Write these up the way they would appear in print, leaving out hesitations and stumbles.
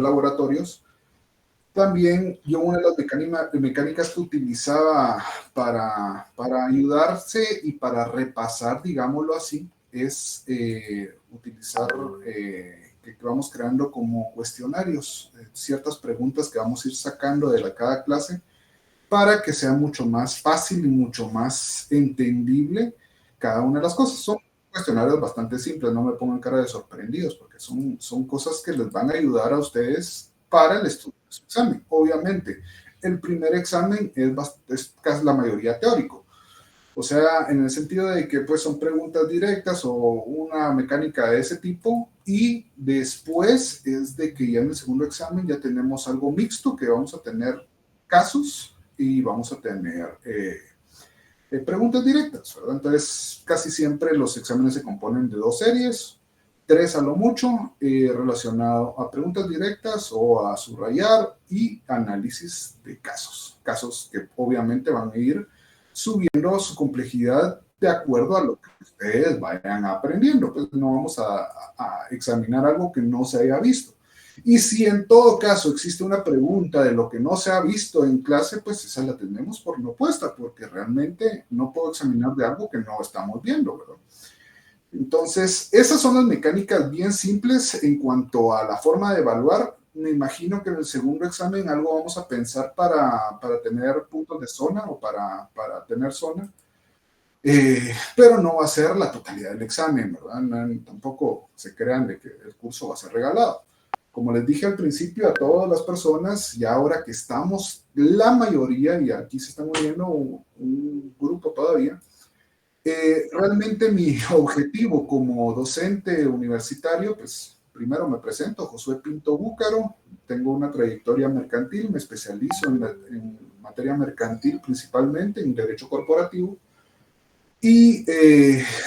laboratorios. También yo una de las mecánicas que utilizaba para ayudarse y para repasar, digámoslo así, es utilizar que vamos creando como cuestionarios, ciertas preguntas que vamos a ir sacando de cada clase para que sea mucho más fácil y mucho más entendible cada una de las cosas. Son cuestionarios bastante simples, no me pongan cara de sorprendidos, porque son cosas que les van a ayudar a ustedes para el estudio de su examen. Obviamente, el primer examen es casi la mayoría teórico. O sea, en el sentido de que pues son preguntas directas o una mecánica de ese tipo, y después es de que ya en el segundo examen ya tenemos algo mixto, que vamos a tener casos y vamos a tener preguntas directas, ¿verdad? Entonces, casi siempre los exámenes se componen de 2 series, 3 a lo mucho, relacionado a preguntas directas o a subrayar y análisis de casos que obviamente van a ir subiendo su complejidad de acuerdo a lo que ustedes vayan aprendiendo. Pues no vamos a examinar algo que no se haya visto. Y si en todo caso existe una pregunta de lo que no se ha visto en clase, pues esa la tenemos por no puesta, porque realmente no puedo examinar de algo que no estamos viendo, ¿verdad? Entonces, esas son las mecánicas bien simples en cuanto a la forma de evaluar. Me imagino que en el segundo examen algo vamos a pensar para tener puntos de zona o para tener zona, pero no va a ser la totalidad del examen, ¿verdad? No, tampoco se crean de que el curso va a ser regalado. Como les dije al principio a todas las personas, ya ahora que estamos la mayoría, y aquí se está moviendo un grupo todavía, realmente mi objetivo como docente universitario, pues primero me presento, Josué Pinto Búcaro, tengo una trayectoria mercantil, me especializo en materia mercantil principalmente, en derecho corporativo, y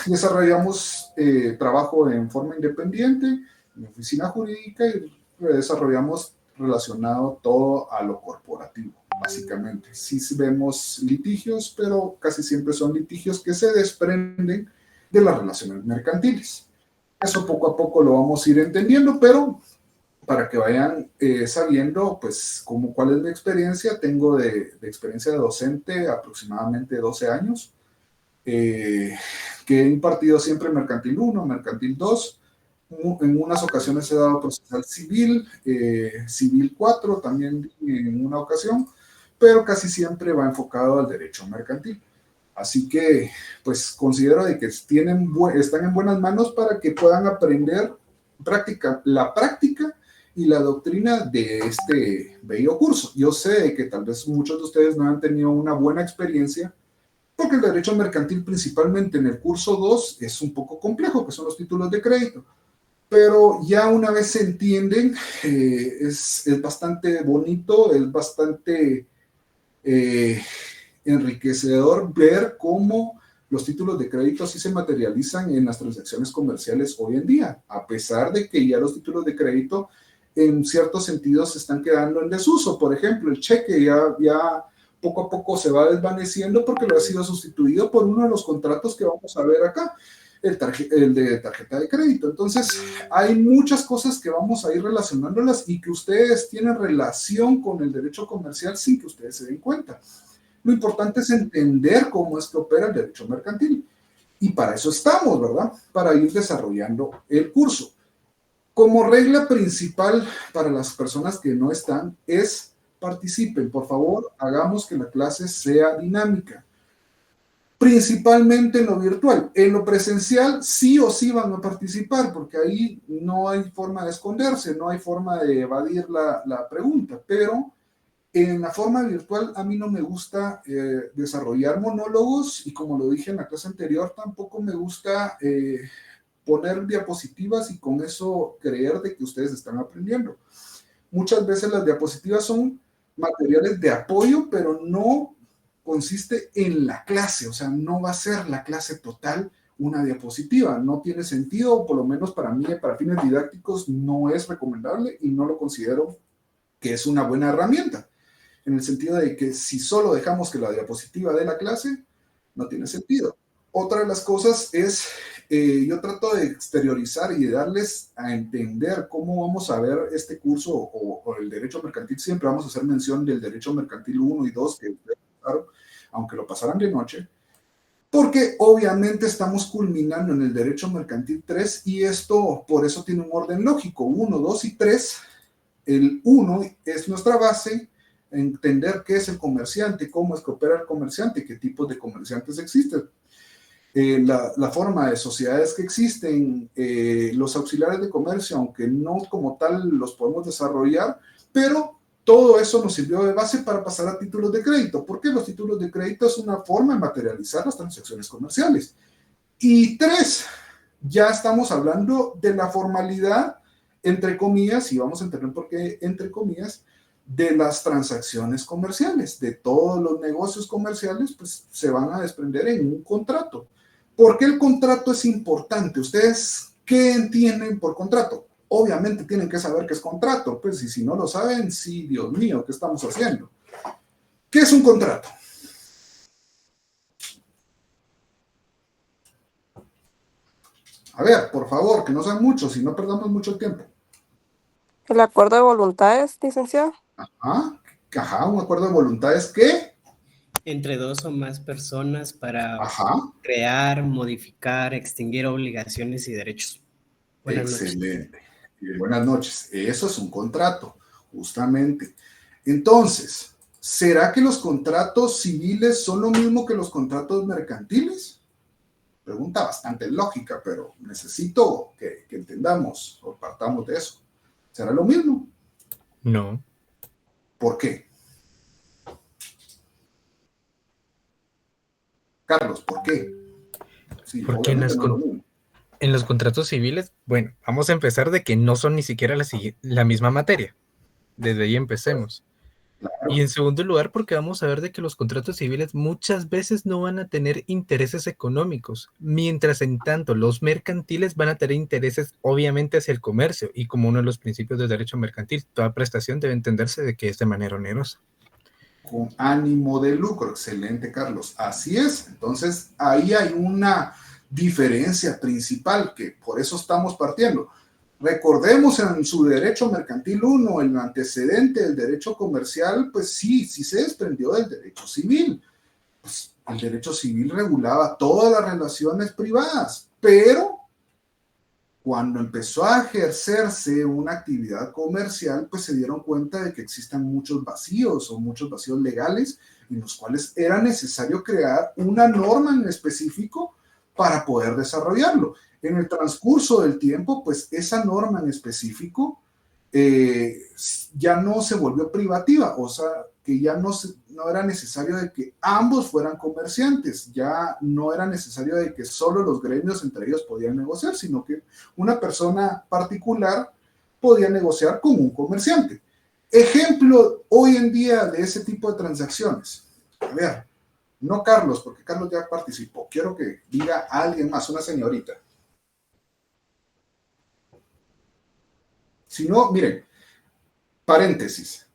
desarrollamos trabajo en forma independiente, en oficina jurídica, y desarrollamos relacionado todo a lo corporativo, básicamente. Sí vemos litigios, pero casi siempre son litigios que se desprenden de las relaciones mercantiles. Eso poco a poco lo vamos a ir entendiendo, pero para que vayan sabiendo, pues, cuál es mi experiencia. Tengo de experiencia de docente aproximadamente 12 años, que he impartido siempre Mercantil 1, Mercantil 2, en unas ocasiones he dado procesal civil, civil 4 también en una ocasión, pero casi siempre va enfocado al derecho mercantil. Así que, pues, considero de que están en buenas manos para que puedan aprender la práctica y la doctrina de este bello curso. Yo sé que tal vez muchos de ustedes no han tenido una buena experiencia, porque el derecho mercantil, principalmente en el curso 2, es un poco complejo, que son los títulos de crédito. Pero ya una vez se entienden, es bastante bonito, es bastante enriquecedor ver cómo los títulos de crédito sí se materializan en las transacciones comerciales hoy en día, a pesar de que ya los títulos de crédito en ciertos sentidos se están quedando en desuso. Por ejemplo, el cheque ya poco a poco se va desvaneciendo porque lo ha sido sustituido por uno de los contratos que vamos a ver acá, el de tarjeta de crédito. Entonces, hay muchas cosas que vamos a ir relacionándolas y que ustedes tienen relación con el derecho comercial sin que ustedes se den cuenta. Lo importante es entender cómo es que opera el derecho mercantil. Y para eso estamos, ¿verdad? Para ir desarrollando el curso. Como regla principal para las personas que no están es participen. Por favor, hagamos que la clase sea dinámica. Principalmente en lo virtual. En lo presencial sí o sí van a participar, porque ahí no hay forma de esconderse, no hay forma de evadir la pregunta, pero en la forma virtual a mí no me gusta desarrollar monólogos, y como lo dije en la clase anterior, tampoco me gusta poner diapositivas y con eso creer de que ustedes están aprendiendo. Muchas veces las diapositivas son materiales de apoyo, pero no consiste en la clase, o sea, no va a ser la clase total una diapositiva, no tiene sentido, o por lo menos para mí, para fines didácticos, no es recomendable y no lo considero que es una buena herramienta, en el sentido de que si solo dejamos que la diapositiva dé la clase, no tiene sentido. Otra de las cosas es yo trato de exteriorizar y de darles a entender cómo vamos a ver este curso o el derecho mercantil. Siempre vamos a hacer mención del derecho mercantil 1 y 2, que claro, aunque lo pasarán de noche, porque obviamente estamos culminando en el derecho mercantil 3 y esto por eso tiene un orden lógico, 1, 2 y 3. El 1 es nuestra base, entender qué es el comerciante, cómo es que opera el comerciante, qué tipos de comerciantes existen, la forma de sociedades que existen, los auxiliares de comercio, aunque no como tal los podemos desarrollar, pero todo eso nos sirvió de base para pasar a títulos de crédito, porque los títulos de crédito es una forma de materializar las transacciones comerciales. Y 3, ya estamos hablando de la formalidad, entre comillas, y vamos a entender por qué entre comillas, de las transacciones comerciales, de todos los negocios comerciales, pues se van a desprender en un contrato. ¿Por qué el contrato es importante? ¿Ustedes qué entienden por contrato? Obviamente tienen que saber qué es contrato, pues y si no lo saben, sí, Dios mío, ¿qué estamos haciendo? ¿Qué es un contrato? A ver, por favor, que no sean muchos y no perdamos mucho tiempo. El acuerdo de voluntades, licenciado. Ajá, ajá, un acuerdo de voluntades que, Entre dos o más personas para ajá, crear, modificar, extinguir obligaciones y derechos. Buenas noches. excelente. Buenas noches. Eso es un contrato, justamente. Entonces, ¿será que los contratos civiles son lo mismo que los contratos mercantiles? Pregunta bastante lógica, pero necesito que entendamos o partamos de eso. ¿Será lo mismo? No, ¿Por qué? Carlos, ¿por qué? Sí, porque obviamente no es lo mismo. en los contratos civiles, bueno, vamos a empezar de que no son ni siquiera la misma materia. Desde ahí empecemos. Y Claro. en segundo lugar, porque vamos a ver de que los contratos civiles muchas veces no van a tener intereses económicos, mientras en tanto los mercantiles van a tener intereses obviamente hacia el comercio, y como uno de los principios del derecho mercantil, toda prestación debe entenderse de que es de manera onerosa. Con ánimo de lucro. Excelente, Carlos. Así es. Entonces, ahí hay una diferencia principal que por eso estamos partiendo. Recordemos en su derecho mercantil 1, el antecedente del derecho comercial, pues sí, sí se desprendió del derecho civil. Pues el derecho civil regulaba todas las relaciones privadas, pero cuando empezó a ejercerse una actividad comercial, pues se dieron cuenta de que existen muchos vacíos o muchos vacíos legales en los cuales era necesario crear una norma en específico para poder desarrollarlo. En el transcurso del tiempo, pues esa norma en específico eh, ya no se volvió privativa, o sea, que ya no era necesario de que ambos fueran comerciantes, ya no era necesario de que solo los gremios entre ellos podían negociar, sino que una persona particular podía negociar con un comerciante. Ejemplo hoy en día de ese tipo de transacciones. A ver, no Carlos, porque Carlos ya participó. Quiero que diga a alguien más, una señorita. Si no, miren, paréntesis.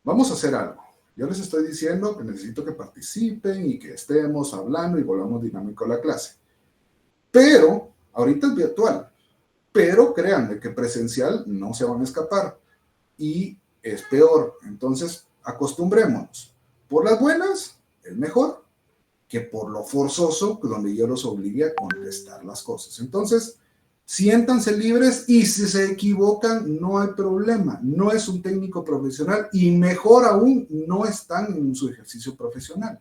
Vamos a hacer algo. Yo les estoy diciendo que necesito que participen y que estemos hablando y volvamos dinámico a la clase. Pero, ahorita es virtual, pero créanme que presencial no se van a escapar y es peor. Entonces, acostumbrémonos. Por las buenas, es mejor que por lo forzoso, donde yo los obligue a contestar las cosas. Entonces, siéntanse libres y si se equivocan, no hay problema. No es un técnico profesional y mejor aún, no están en su ejercicio profesional.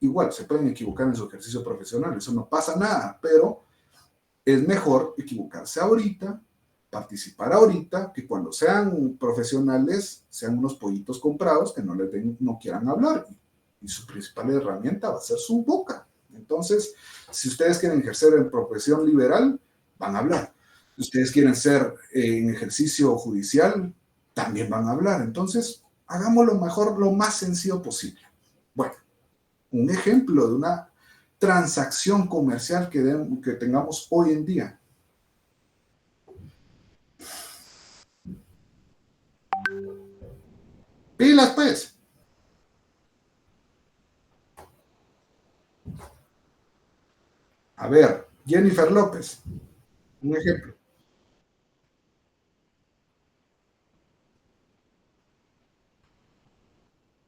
Igual, se pueden equivocar en su ejercicio profesional, eso no pasa nada, pero es mejor equivocarse ahorita, participar ahorita, que cuando sean profesionales, sean unos pollitos comprados que no quieran hablar. Y su principal herramienta va a ser su boca. Entonces, si ustedes quieren ejercer en profesión liberal, van a hablar. Si ustedes quieren ser en ejercicio judicial, también van a hablar. Entonces, hagamos lo mejor, lo más sencillo posible. Bueno, un ejemplo de una transacción comercial que tengamos hoy en día. Pilas, pues. A ver, Jennifer López, un ejemplo.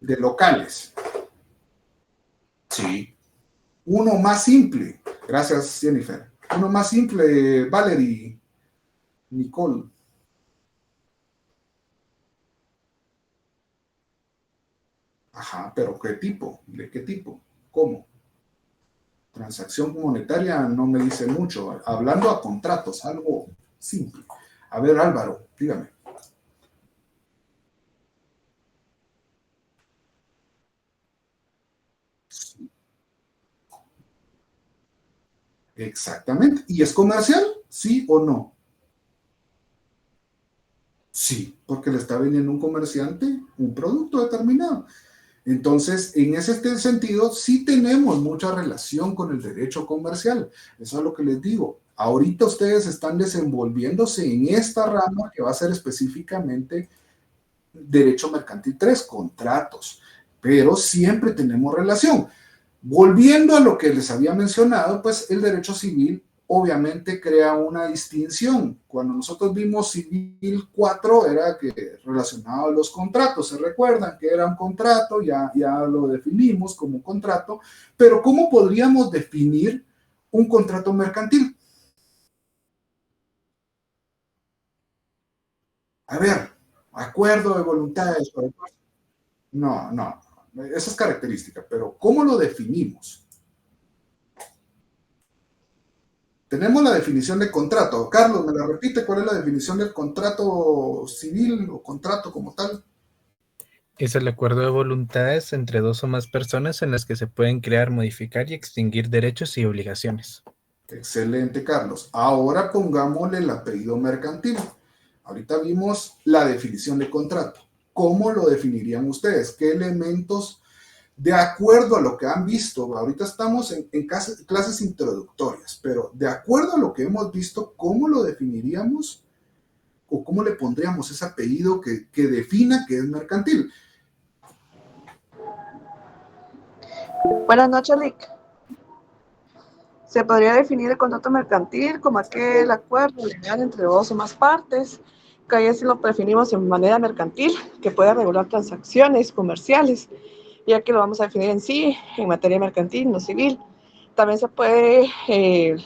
De locales. Sí. Uno más simple. Gracias, Jennifer. Uno más simple, Valerie, Nicole. Ajá, pero ¿qué tipo? ¿De qué tipo? ¿Cómo? Transacción monetaria no me dice mucho. Hablando a contratos, algo simple. A ver, Álvaro, dígame. Sí, exactamente. ¿Y es comercial? ¿Sí o no? Sí, porque le está vendiendo un comerciante un producto determinado. Entonces, en ese sentido, sí tenemos mucha relación con el derecho comercial. Eso es lo que les digo. Ahorita ustedes están desenvolviéndose en esta rama que va a ser específicamente derecho mercantil 3, contratos, pero siempre tenemos relación. Volviendo a lo que les había mencionado, pues el derecho civil obviamente crea una distinción. Cuando nosotros vimos civil 4 era que relacionado a los contratos, se recuerdan que era un contrato, ya lo definimos como un contrato, pero ¿cómo podríamos definir un contrato mercantil? A ver, acuerdo de voluntades. No, no, esa es característica, pero ¿cómo lo definimos? Tenemos la definición de contrato. Carlos, ¿me la repite? ¿Cuál es la definición del contrato civil o contrato como tal? Es el acuerdo de voluntades entre dos o más personas en las que se pueden crear, modificar y extinguir derechos y obligaciones. Excelente, Carlos. Ahora pongámosle el apellido mercantil. Ahorita vimos la definición de contrato. ¿Cómo lo definirían ustedes? ¿Qué elementos, de acuerdo a lo que han visto? Ahorita estamos en clases introductorias, pero de acuerdo a lo que hemos visto, ¿cómo lo definiríamos o cómo le pondríamos ese apellido que defina que es mercantil? Buenas noches, Lick. Se podría definir el contrato mercantil como aquel acuerdo legal entre dos o más partes, que ahí sí lo definimos en manera mercantil, que puede regular transacciones comerciales, ya que lo vamos a definir en sí, en materia mercantil, no civil. También se puede,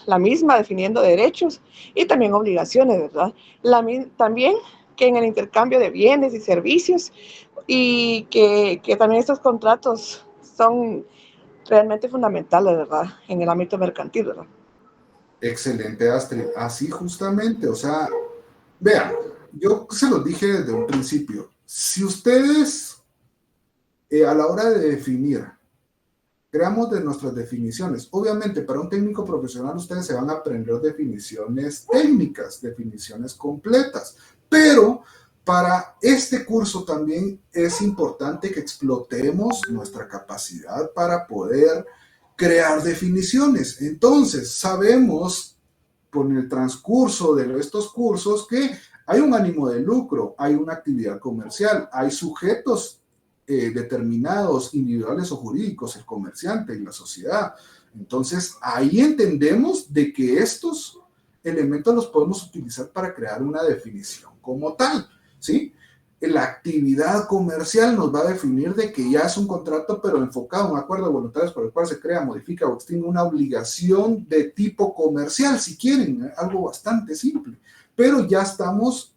la misma, definiendo derechos y también obligaciones, ¿verdad? También que en el intercambio de bienes y servicios y que también estos contratos son realmente fundamentales, ¿verdad? En el ámbito mercantil, ¿verdad? Excelente, Astrid. Así justamente, o sea, vean, yo se los dije desde un principio. Si ustedes a la hora de definir, creamos de nuestras definiciones, obviamente para un técnico profesional ustedes se van a aprender definiciones técnicas, definiciones completas, pero para este curso también es importante que explotemos nuestra capacidad para poder crear definiciones. Entonces, sabemos con el transcurso de estos cursos que hay un ánimo de lucro, hay una actividad comercial, hay sujetos determinados, individuales o jurídicos, el comerciante y la sociedad. Entonces, ahí entendemos de que estos elementos los podemos utilizar para crear una definición como tal, ¿sí? La actividad comercial nos va a definir de que ya es un contrato, pero enfocado en un acuerdo de voluntades por el cual se crea, modifica o extingue una obligación de tipo comercial, si quieren, algo bastante simple. Pero ya estamos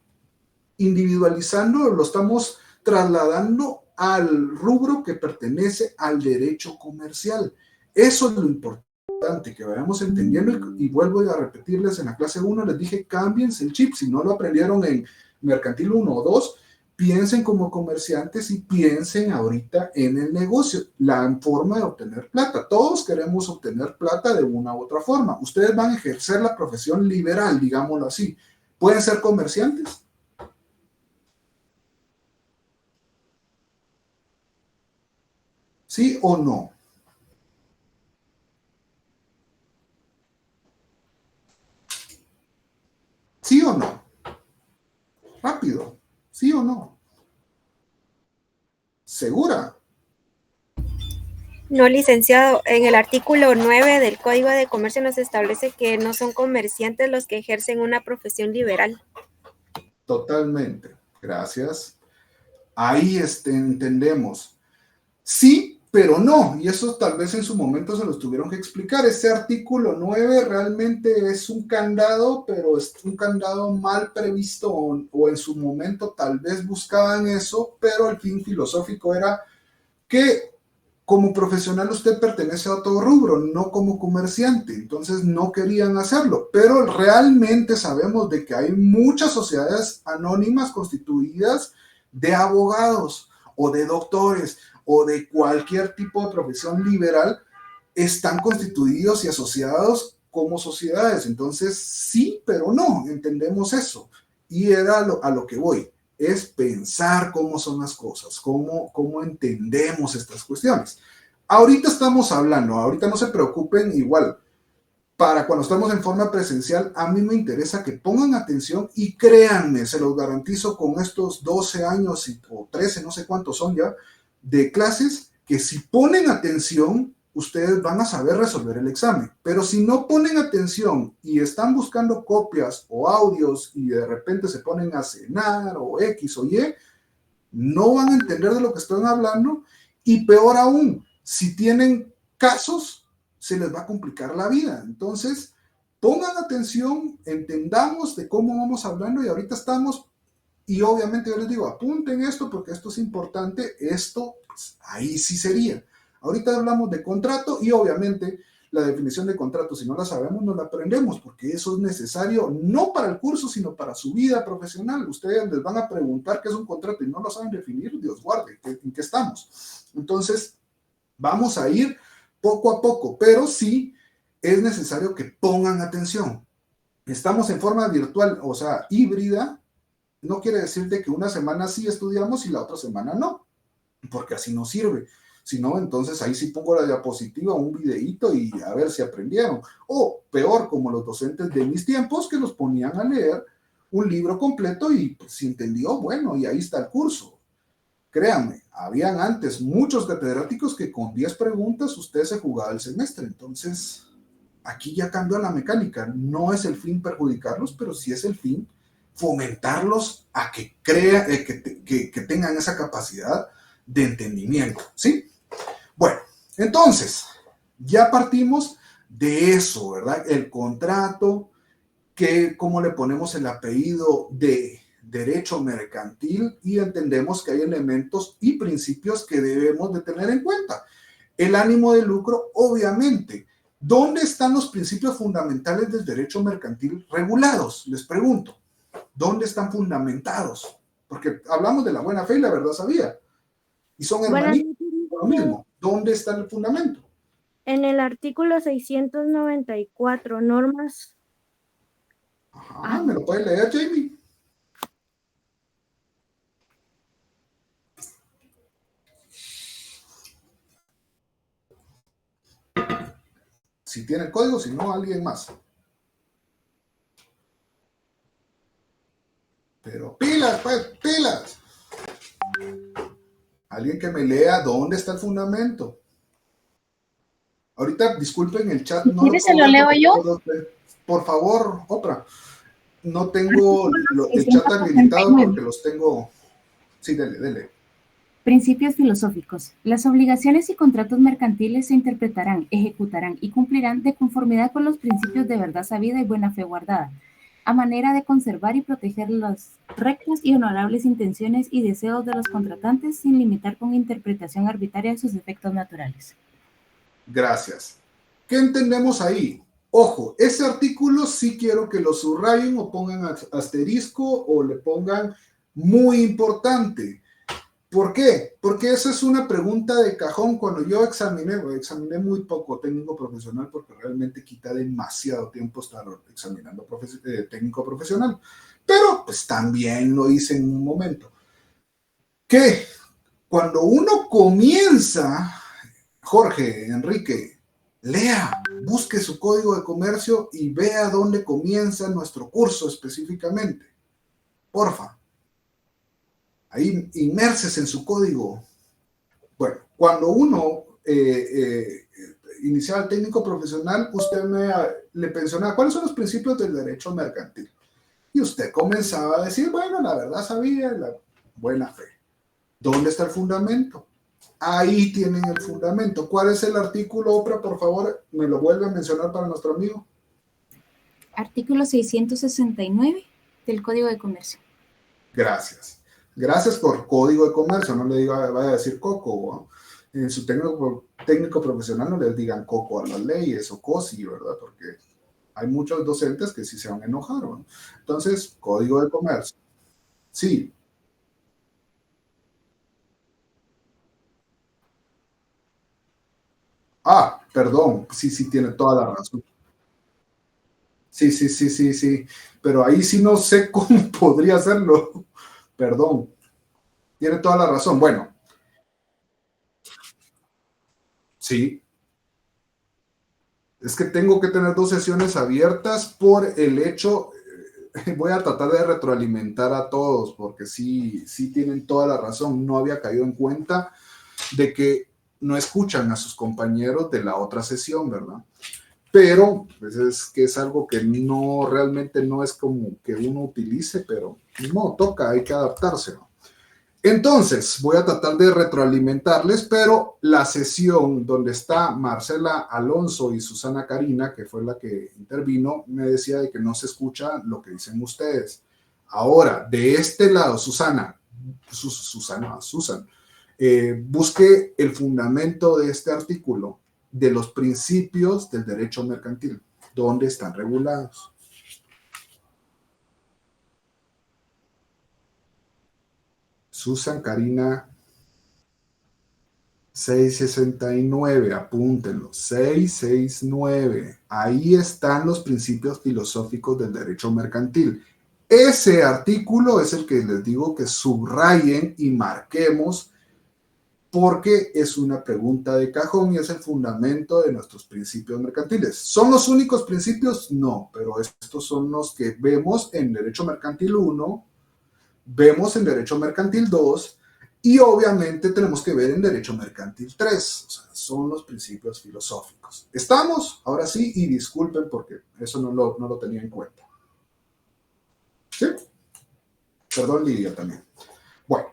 individualizando, lo estamos trasladando al rubro que pertenece al derecho comercial. Eso es lo importante, que vayamos entendiendo y vuelvo a repetirles en la clase 1, les dije, cámbiense el chip, si no lo aprendieron en mercantil 1 o 2, piensen como comerciantes y piensen ahorita en el negocio, la forma de obtener plata. Todos queremos obtener plata de una u otra forma. Ustedes van a ejercer la profesión liberal, digámoslo así. ¿Pueden ser comerciantes? ¿Sí o no? ¿Sí o no? Rápido. ¿Sí o no? ¿Segura? No, licenciado, en el artículo 9 del Código de Comercio nos establece que no son comerciantes los que ejercen una profesión liberal. Totalmente. Gracias. Ahí entendemos. Sí, pero no. Y eso tal vez en su momento se los tuvieron que explicar. Ese artículo 9 realmente es un candado, pero es un candado mal previsto o en su momento tal vez buscaban eso, pero el fin filosófico era que como profesional usted pertenece a otro rubro, no como comerciante, entonces no querían hacerlo, pero realmente sabemos de que hay muchas sociedades anónimas constituidas de abogados o de doctores o de cualquier tipo de profesión liberal, están constituidos y asociados como sociedades, entonces sí, pero no, entendemos eso, y era a lo que voy. Es pensar cómo son las cosas, cómo entendemos estas cuestiones. Ahorita estamos hablando, ahorita no se preocupen, igual, para cuando estamos en forma presencial, a mí me interesa que pongan atención y créanme, se los garantizo con estos 12 años o 13, no sé cuántos son ya, de clases, que si ponen atención, ustedes van a saber resolver el examen. Pero si no ponen atención y están buscando copias o audios y de repente se ponen a cenar o X o Y, no van a entender de lo que estoy hablando y peor aún, si tienen casos, se les va a complicar la vida. Entonces, pongan atención, entendamos de cómo vamos hablando y ahorita estamos, y obviamente yo les digo, apunten esto porque esto es importante, esto, pues, ahí sí sería. Ahorita hablamos de contrato y obviamente la definición de contrato, si no la sabemos, no la aprendemos, porque eso es necesario no para el curso, sino para su vida profesional. Ustedes les van a preguntar qué es un contrato y no lo saben definir, Dios guarde, ¿en qué estamos? Entonces, vamos a ir poco a poco, pero sí es necesario que pongan atención. Estamos en forma virtual, o sea, híbrida, no quiere decir de que una semana sí estudiamos y la otra semana no, porque así no sirve. Si no, entonces ahí sí pongo la diapositiva, un videíto y a ver si aprendieron. O peor, como los docentes de mis tiempos que los ponían a leer un libro completo y pues, si entendió, bueno, y ahí está el curso. Créanme, habían antes muchos catedráticos que con 10 preguntas usted se jugaba el semestre. Entonces, aquí ya cambió la mecánica. No es el fin perjudicarlos, pero sí es el fin fomentarlos a que crean, que tengan esa capacidad de entendimiento, ¿sí? Bueno, entonces, ya partimos de eso, ¿verdad? El contrato, que cómo le ponemos el apellido de derecho mercantil y entendemos que hay elementos y principios que debemos de tener en cuenta. El ánimo de lucro, obviamente. ¿Dónde están los principios fundamentales del derecho mercantil regulados? Les pregunto, ¿dónde están fundamentados? Porque hablamos de la buena fe y la verdad sabía. Y son hermanitos, lo mismo. ¿Dónde está el fundamento? En el artículo 694, normas. Ajá, ¿me lo puede leer, Jamie? Si tiene el código, si no, alguien más. Pero pilas, pues, pilas. Alguien que me lea dónde está el fundamento. Ahorita, disculpen el chat. No ¿Se lo leo yo? Por favor, Oprah. No tengo el chat habilitado porque los tengo. Sí, dele. Principios filosóficos. Las obligaciones y contratos mercantiles se interpretarán, ejecutarán y cumplirán de conformidad con los principios de verdad sabida y buena fe guardada, a manera de conservar y proteger las rectas y honorables intenciones y deseos de los contratantes sin limitar con interpretación arbitraria sus efectos naturales. Gracias. ¿Qué entendemos ahí? Ojo, ese artículo sí quiero que lo subrayen o pongan asterisco o le pongan muy importante. ¿Por qué? Porque esa es una pregunta de cajón. Cuando yo examiné muy poco técnico profesional porque realmente quita demasiado tiempo estar examinando técnico profesional. Pero pues también lo hice en un momento. Que cuando uno comienza, Jorge, Enrique, lea, busque su código de comercio y vea dónde comienza nuestro curso específicamente. Porfa. Ahí inmerses en su código. Bueno, cuando uno inicial técnico profesional, usted le mencionaba cuáles son los principios del derecho mercantil. Y usted comenzaba a decir, bueno, la verdad sabía, la buena fe. ¿Dónde está el fundamento? Ahí tienen el fundamento. ¿Cuál es el artículo, Oprah? Por favor, me lo vuelve a mencionar para nuestro amigo. Artículo 669 del Código de Comercio. Gracias. Gracias por Código de Comercio. No le diga, vaya a decir coco, ¿no? En su técnico profesional no les digan coco a las leyes o cosi, ¿verdad? Porque hay muchos docentes que sí se van a enojar, ¿no? Entonces, Código de Comercio. Sí. Ah, perdón. Sí, tiene toda la razón. Sí. Pero ahí sí no sé cómo podría hacerlo. Perdón. Tiene toda la razón. Bueno, sí. Es que tengo que tener dos sesiones abiertas por el hecho, voy a tratar de retroalimentar a todos, porque sí tienen toda la razón. No había caído en cuenta de que no escuchan a sus compañeros de la otra sesión, ¿verdad? Pero pues es que es algo que no realmente no es como que uno utilice, pero no toca, hay que adaptarse, ¿no? Entonces, voy a tratar de retroalimentarles, pero la sesión donde está Marcela Alonso y Susana Karina, que fue la que intervino, me decía de que no se escucha lo que dicen ustedes. Ahora, de este lado, Susan, busque el fundamento de este artículo de los principios del derecho mercantil, ¿dónde están regulados? Susan Karina 669, apúntenlo, 669. Ahí están los principios filosóficos del derecho mercantil. Ese artículo es el que les digo que subrayen y marquemos porque es una pregunta de cajón y es el fundamento de nuestros principios mercantiles. ¿Son los únicos principios? No, pero estos son los que vemos en Derecho Mercantil 1, vemos en Derecho Mercantil 2 y obviamente tenemos que ver en Derecho Mercantil 3. O sea, son los principios filosóficos. ¿Estamos? Ahora sí, y disculpen porque eso no lo tenía en cuenta. ¿Sí? Perdón, Lidia, también. Bueno,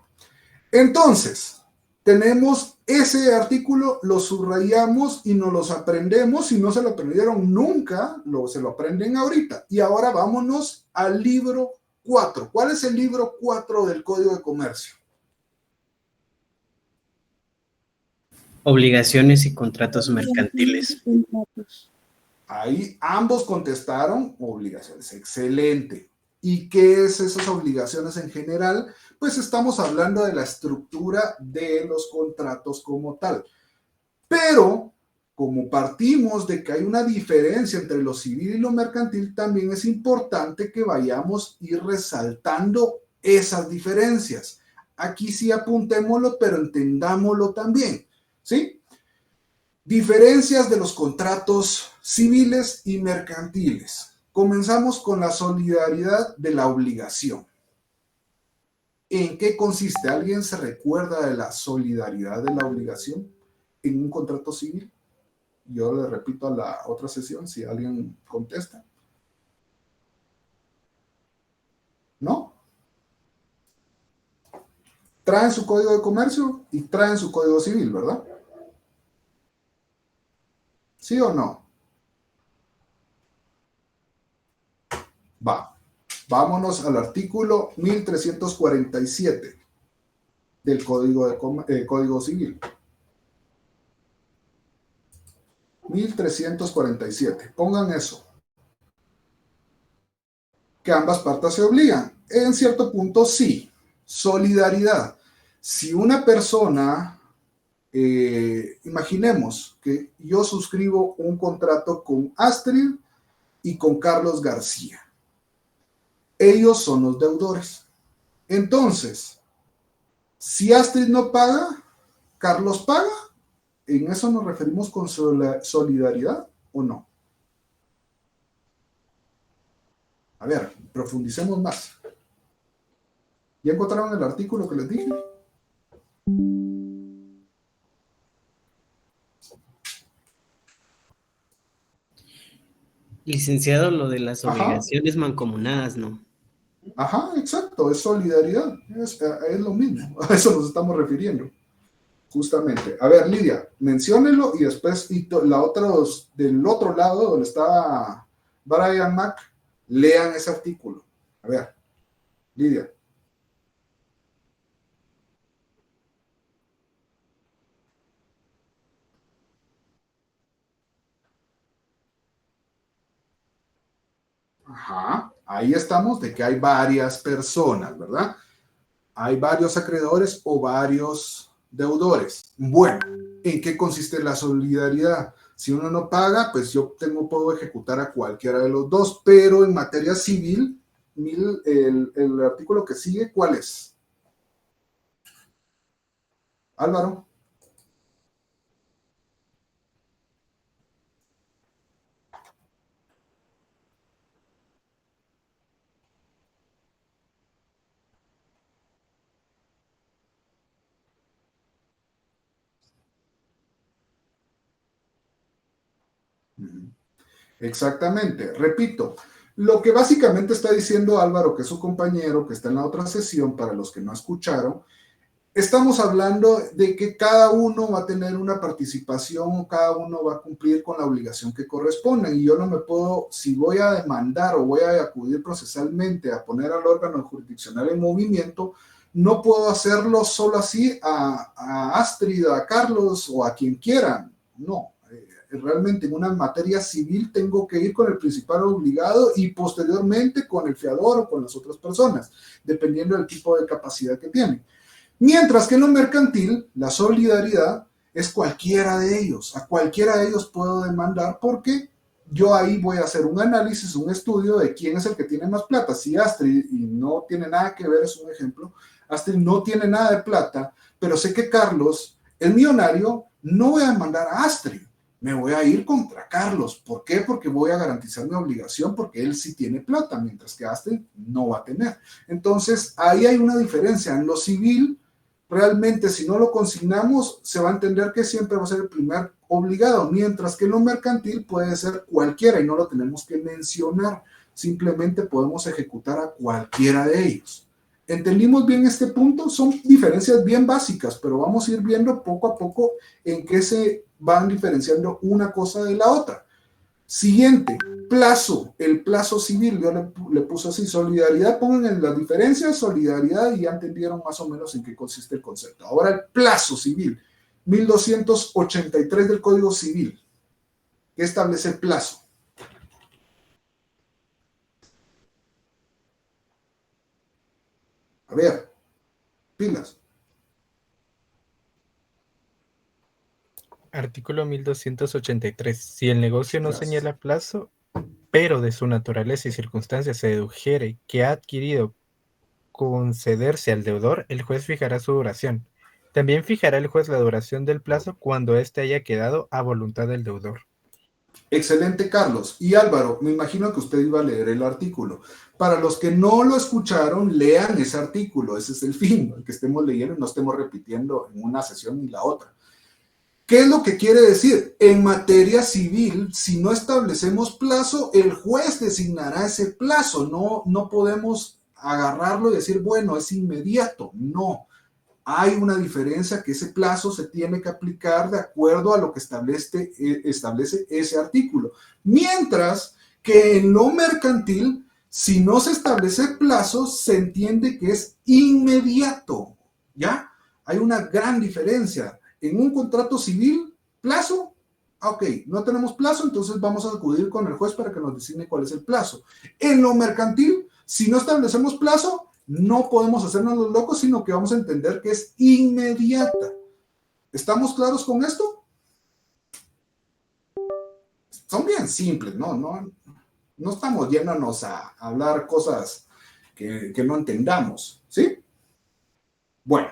entonces, tenemos ese artículo, lo subrayamos y nos los aprendemos. Si no se lo aprendieron nunca, se lo aprenden ahorita. Y ahora vámonos al libro 4. ¿Cuál es el libro 4 del Código de Comercio? Obligaciones y contratos mercantiles. Ahí ambos contestaron obligaciones. Excelente. ¿Y qué es esas obligaciones en general? Pues estamos hablando de la estructura de los contratos como tal. Pero, como partimos de que hay una diferencia entre lo civil y lo mercantil, también es importante que vayamos a ir resaltando esas diferencias. Aquí sí apuntémoslo, pero entendámoslo también, ¿sí? Diferencias de los contratos civiles y mercantiles. Comenzamos con la solidaridad de la obligación. ¿En qué consiste? ¿Alguien se recuerda de la solidaridad de la obligación en un contrato civil? Yo le repito a la otra sesión si alguien contesta. ¿No? Traen su código de comercio y traen su código civil, ¿verdad? ¿Sí o no? Va. Vámonos al artículo 1347 del Código Civil. 1347. Pongan eso. Que ambas partes se obligan. En cierto punto, sí. Solidaridad. Si una persona, imaginemos que yo suscribo un contrato con Astrid y con Carlos García. Ellos son los deudores. Entonces, si Astrid no paga, ¿Carlos paga? ¿En eso nos referimos con solidaridad o no? A ver, profundicemos más. ¿Ya encontraron el artículo que les dije? Licenciado, lo de las Ajá. obligaciones mancomunadas, ¿no? Ajá, exacto, es solidaridad, es lo mismo, a eso nos estamos refiriendo, justamente. A ver, Lidia, menciónelo y después la otra, del otro lado, donde está Brian Mack, lean ese artículo. A ver, Lidia. Ajá, ahí estamos de que hay varias personas, ¿verdad? Hay varios acreedores o varios deudores. Bueno, ¿en qué consiste la solidaridad? Si uno no paga, pues yo puedo ejecutar a cualquiera de los dos, pero en materia civil, el artículo que sigue, ¿cuál es? Álvaro. Exactamente, repito, lo que básicamente está diciendo Álvaro, que es su compañero, que está en la otra sesión, para los que no escucharon, estamos hablando de que cada uno va a tener una participación, cada uno va a cumplir con la obligación que corresponde, y yo no me puedo, si voy a demandar o voy a acudir procesalmente a poner al órgano jurisdiccional en movimiento, no puedo hacerlo solo así a Astrid, a Carlos o a quien quiera, no. Realmente en una materia civil tengo que ir con el principal obligado y posteriormente con el fiador o con las otras personas, dependiendo del tipo de capacidad que tienen. Mientras que en lo mercantil, la solidaridad es cualquiera de ellos. A cualquiera de ellos puedo demandar porque yo ahí voy a hacer un análisis, un estudio de quién es el que tiene más plata. Si Astrid, y no tiene nada que ver, es un ejemplo, Astrid no tiene nada de plata, pero sé que Carlos, el millonario, no voy a demandar a Astrid. Me voy a ir contra Carlos. ¿Por qué? Porque voy a garantizar mi obligación, porque él sí tiene plata, mientras que Astrid no va a tener. Entonces, ahí hay una diferencia. En lo civil, realmente, si no lo consignamos, se va a entender que siempre va a ser el primer obligado, mientras que en lo mercantil puede ser cualquiera y no lo tenemos que mencionar. Simplemente podemos ejecutar a cualquiera de ellos. ¿Entendimos bien este punto? Son diferencias bien básicas, pero vamos a ir viendo poco a poco en qué se van diferenciando una cosa de la otra. Siguiente, plazo, el plazo civil, yo le puse así, solidaridad, pongan en las diferencias, solidaridad, y ya entendieron más o menos en qué consiste el concepto. Ahora el plazo civil, 1283 del Código Civil, que establece el plazo. A ver, pilas. Artículo 1283. Si el negocio no señala plazo, pero de su naturaleza y circunstancias se dedujere que ha adquirido concederse al deudor, el juez fijará su duración. También fijará el juez la duración del plazo cuando éste haya quedado a voluntad del deudor. Excelente, Carlos. Y Álvaro, me imagino que usted iba a leer el artículo. Para los que no lo escucharon, lean ese artículo. Ese es el fin, el que estemos leyendo y no estemos repitiendo en una sesión ni la otra. ¿Qué es lo que quiere decir? En materia civil, si no establecemos plazo, el juez designará ese plazo. No podemos agarrarlo y decir, bueno, es inmediato. No. Hay una diferencia, que ese plazo se tiene que aplicar de acuerdo a lo que establece ese artículo. Mientras que en lo mercantil, si no se establece plazo, se entiende que es inmediato. ¿Ya? Hay una gran diferencia. En un contrato civil, plazo, ok, no tenemos plazo, entonces vamos a acudir con el juez para que nos designe cuál es el plazo. En lo mercantil, si no establecemos plazo, no podemos hacernos los locos, sino que vamos a entender que es inmediata. ¿Estamos claros con esto? Son bien simples, no estamos yéndonos a hablar cosas que no entendamos, ¿sí? Bueno,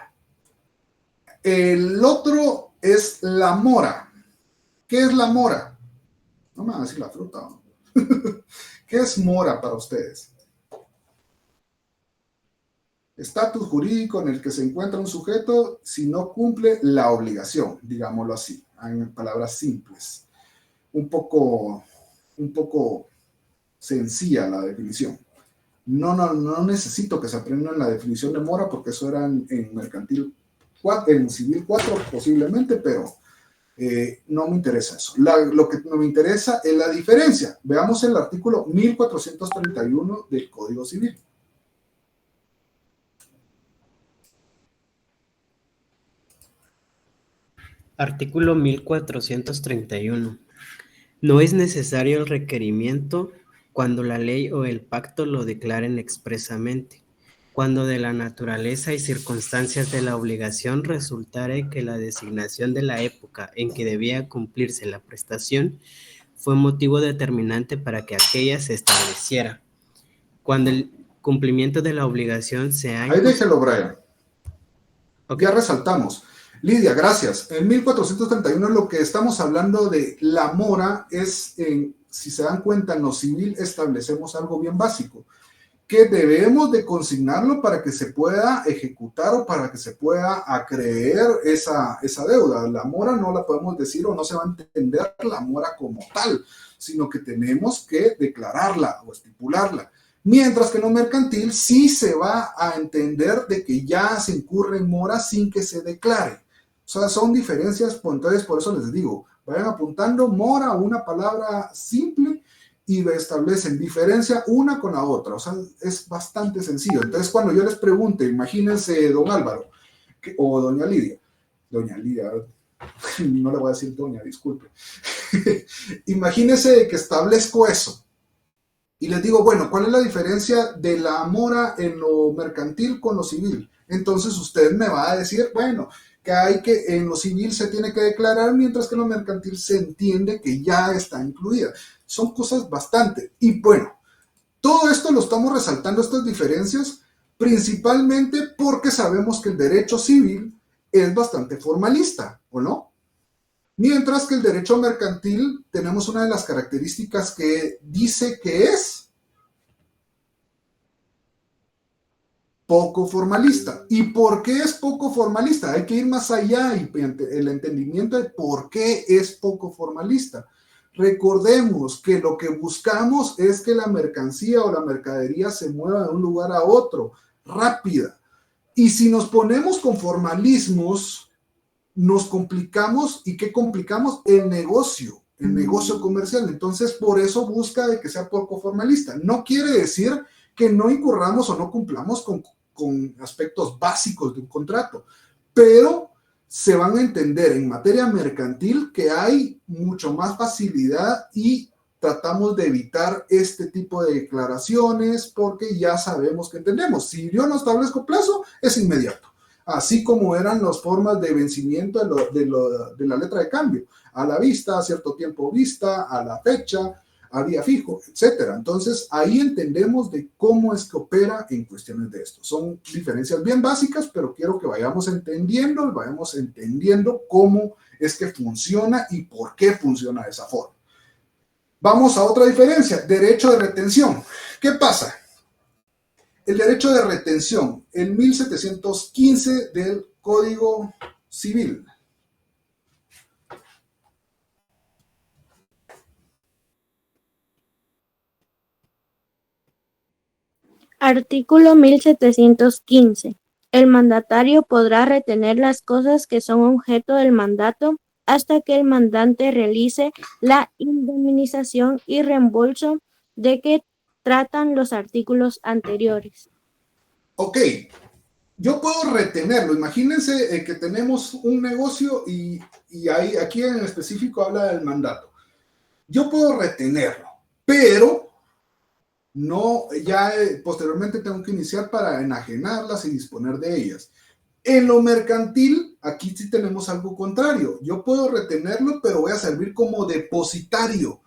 el otro es la mora. ¿Qué es la mora? No me van a decir la fruta, ¿no? ¿Qué es mora para ustedes? Estatus jurídico en el que se encuentra un sujeto si no cumple la obligación, digámoslo así, en palabras simples. Un poco sencilla la definición. No necesito que se aprendan la definición de mora porque eso era en mercantil 4, en civil 4 posiblemente, pero no me interesa eso. Lo que no me interesa es la diferencia. Veamos el artículo 1431 del Código Civil. Artículo 1431. No es necesario el requerimiento cuando la ley o el pacto lo declaren expresamente, cuando de la naturaleza y circunstancias de la obligación resultare que la designación de la época en que debía cumplirse la prestación fue motivo determinante para que aquella se estableciera. Cuando el cumplimiento de la obligación se ha... Ahí déjelo, Brian. Ok. Ya resaltamos. Lidia, gracias. En 1431 lo que estamos hablando de la mora es, si se dan cuenta, en lo civil establecemos algo bien básico, que debemos de consignarlo para que se pueda ejecutar o para que se pueda acreer esa deuda. La mora no la podemos decir o no se va a entender la mora como tal, sino que tenemos que declararla o estipularla. Mientras que en lo mercantil sí se va a entender de que ya se incurre en mora sin que se declare. O sea, son diferencias, pues, entonces por eso les digo, vayan apuntando mora, una palabra simple, y establecen diferencia una con la otra. O sea, es bastante sencillo. Entonces, cuando yo les pregunte, imagínense don Álvaro o doña Lidia, no le voy a decir doña, disculpe. Imagínense que establezco eso. Y les digo, bueno, ¿cuál es la diferencia de la mora en lo mercantil con lo civil? Entonces usted me va a decir, bueno, que en lo civil se tiene que declarar, mientras que en lo mercantil se entiende que ya está incluida. Son cosas bastante. Y bueno, todo esto lo estamos resaltando, estas diferencias, principalmente porque sabemos que el derecho civil es bastante formalista, ¿o no? Mientras que el derecho mercantil tenemos una de las características que dice que es poco formalista. ¿Y por qué es poco formalista? Hay que ir más allá y el entendimiento de por qué es poco formalista. Recordemos que lo que buscamos es que la mercancía o la mercadería se mueva de un lugar a otro, rápida. Y si nos ponemos con formalismos, nos complicamos. ¿Y qué complicamos? El negocio comercial. Entonces, por eso busca de que sea poco formalista. No quiere decir que no incurramos o no cumplamos con aspectos básicos de un contrato, pero se van a entender en materia mercantil que hay mucho más facilidad y tratamos de evitar este tipo de declaraciones porque ya sabemos que entendemos. Si yo no establezco plazo, es inmediato. Así como eran las formas de vencimiento de la letra de cambio, a la vista, a cierto tiempo vista, a la fecha, a día fijo, etcétera. Entonces, ahí entendemos de cómo es que opera en cuestiones de esto. Son diferencias bien básicas, pero quiero que vayamos entendiendo cómo es que funciona y por qué funciona de esa forma. Vamos a otra diferencia, derecho de retención. ¿Qué pasa? El derecho de retención, el 1715 del Código Civil. Artículo 1715. El mandatario podrá retener las cosas que son objeto del mandato hasta que el mandante realice la indemnización y reembolso de que tratan los artículos anteriores. Ok, yo puedo retenerlo. Imagínense que tenemos un negocio y aquí en específico habla del mandato. Yo puedo retenerlo, pero no, ya posteriormente tengo que iniciar para enajenarlas y disponer de ellas. En lo mercantil, aquí sí tenemos algo contrario. Yo puedo retenerlo, pero voy a servir como depositario.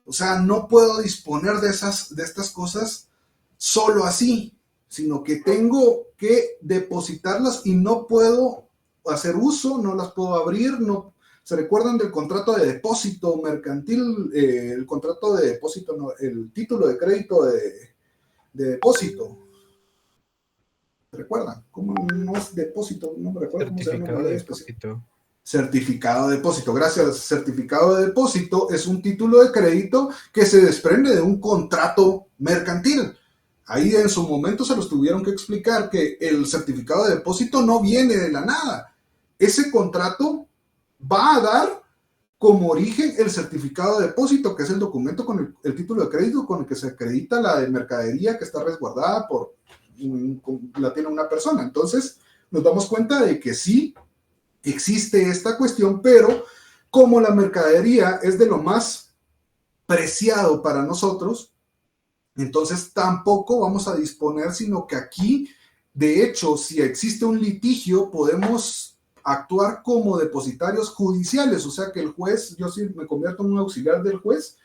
O sea, no puedo disponer de estas cosas solo así, sino que tengo que depositarlas y no puedo hacer uso, no las puedo abrir, no. ¿Se recuerdan del contrato de depósito mercantil? El contrato de depósito, no, el título de crédito de depósito. ¿Se recuerdan? ¿Cómo no es depósito? No me recuerdo cómo se llama. Certificado de depósito. Certificado de depósito. Gracias. Certificado de depósito es un título de crédito que se desprende de un contrato mercantil. Ahí en su momento se los tuvieron que explicar que el certificado de depósito no viene de la nada. Ese contrato va a dar como origen el certificado de depósito, que es el documento con el título de crédito con el que se acredita la de mercadería que está resguardada la tiene una persona. Entonces nos damos cuenta de que sí existe esta cuestión, pero como la mercadería es de lo más preciado para nosotros, entonces tampoco vamos a disponer, sino que aquí, de hecho, si existe un litigio, podemos actuar como depositarios judiciales, o sea que el juez, yo sí me convierto en un auxiliar del juez,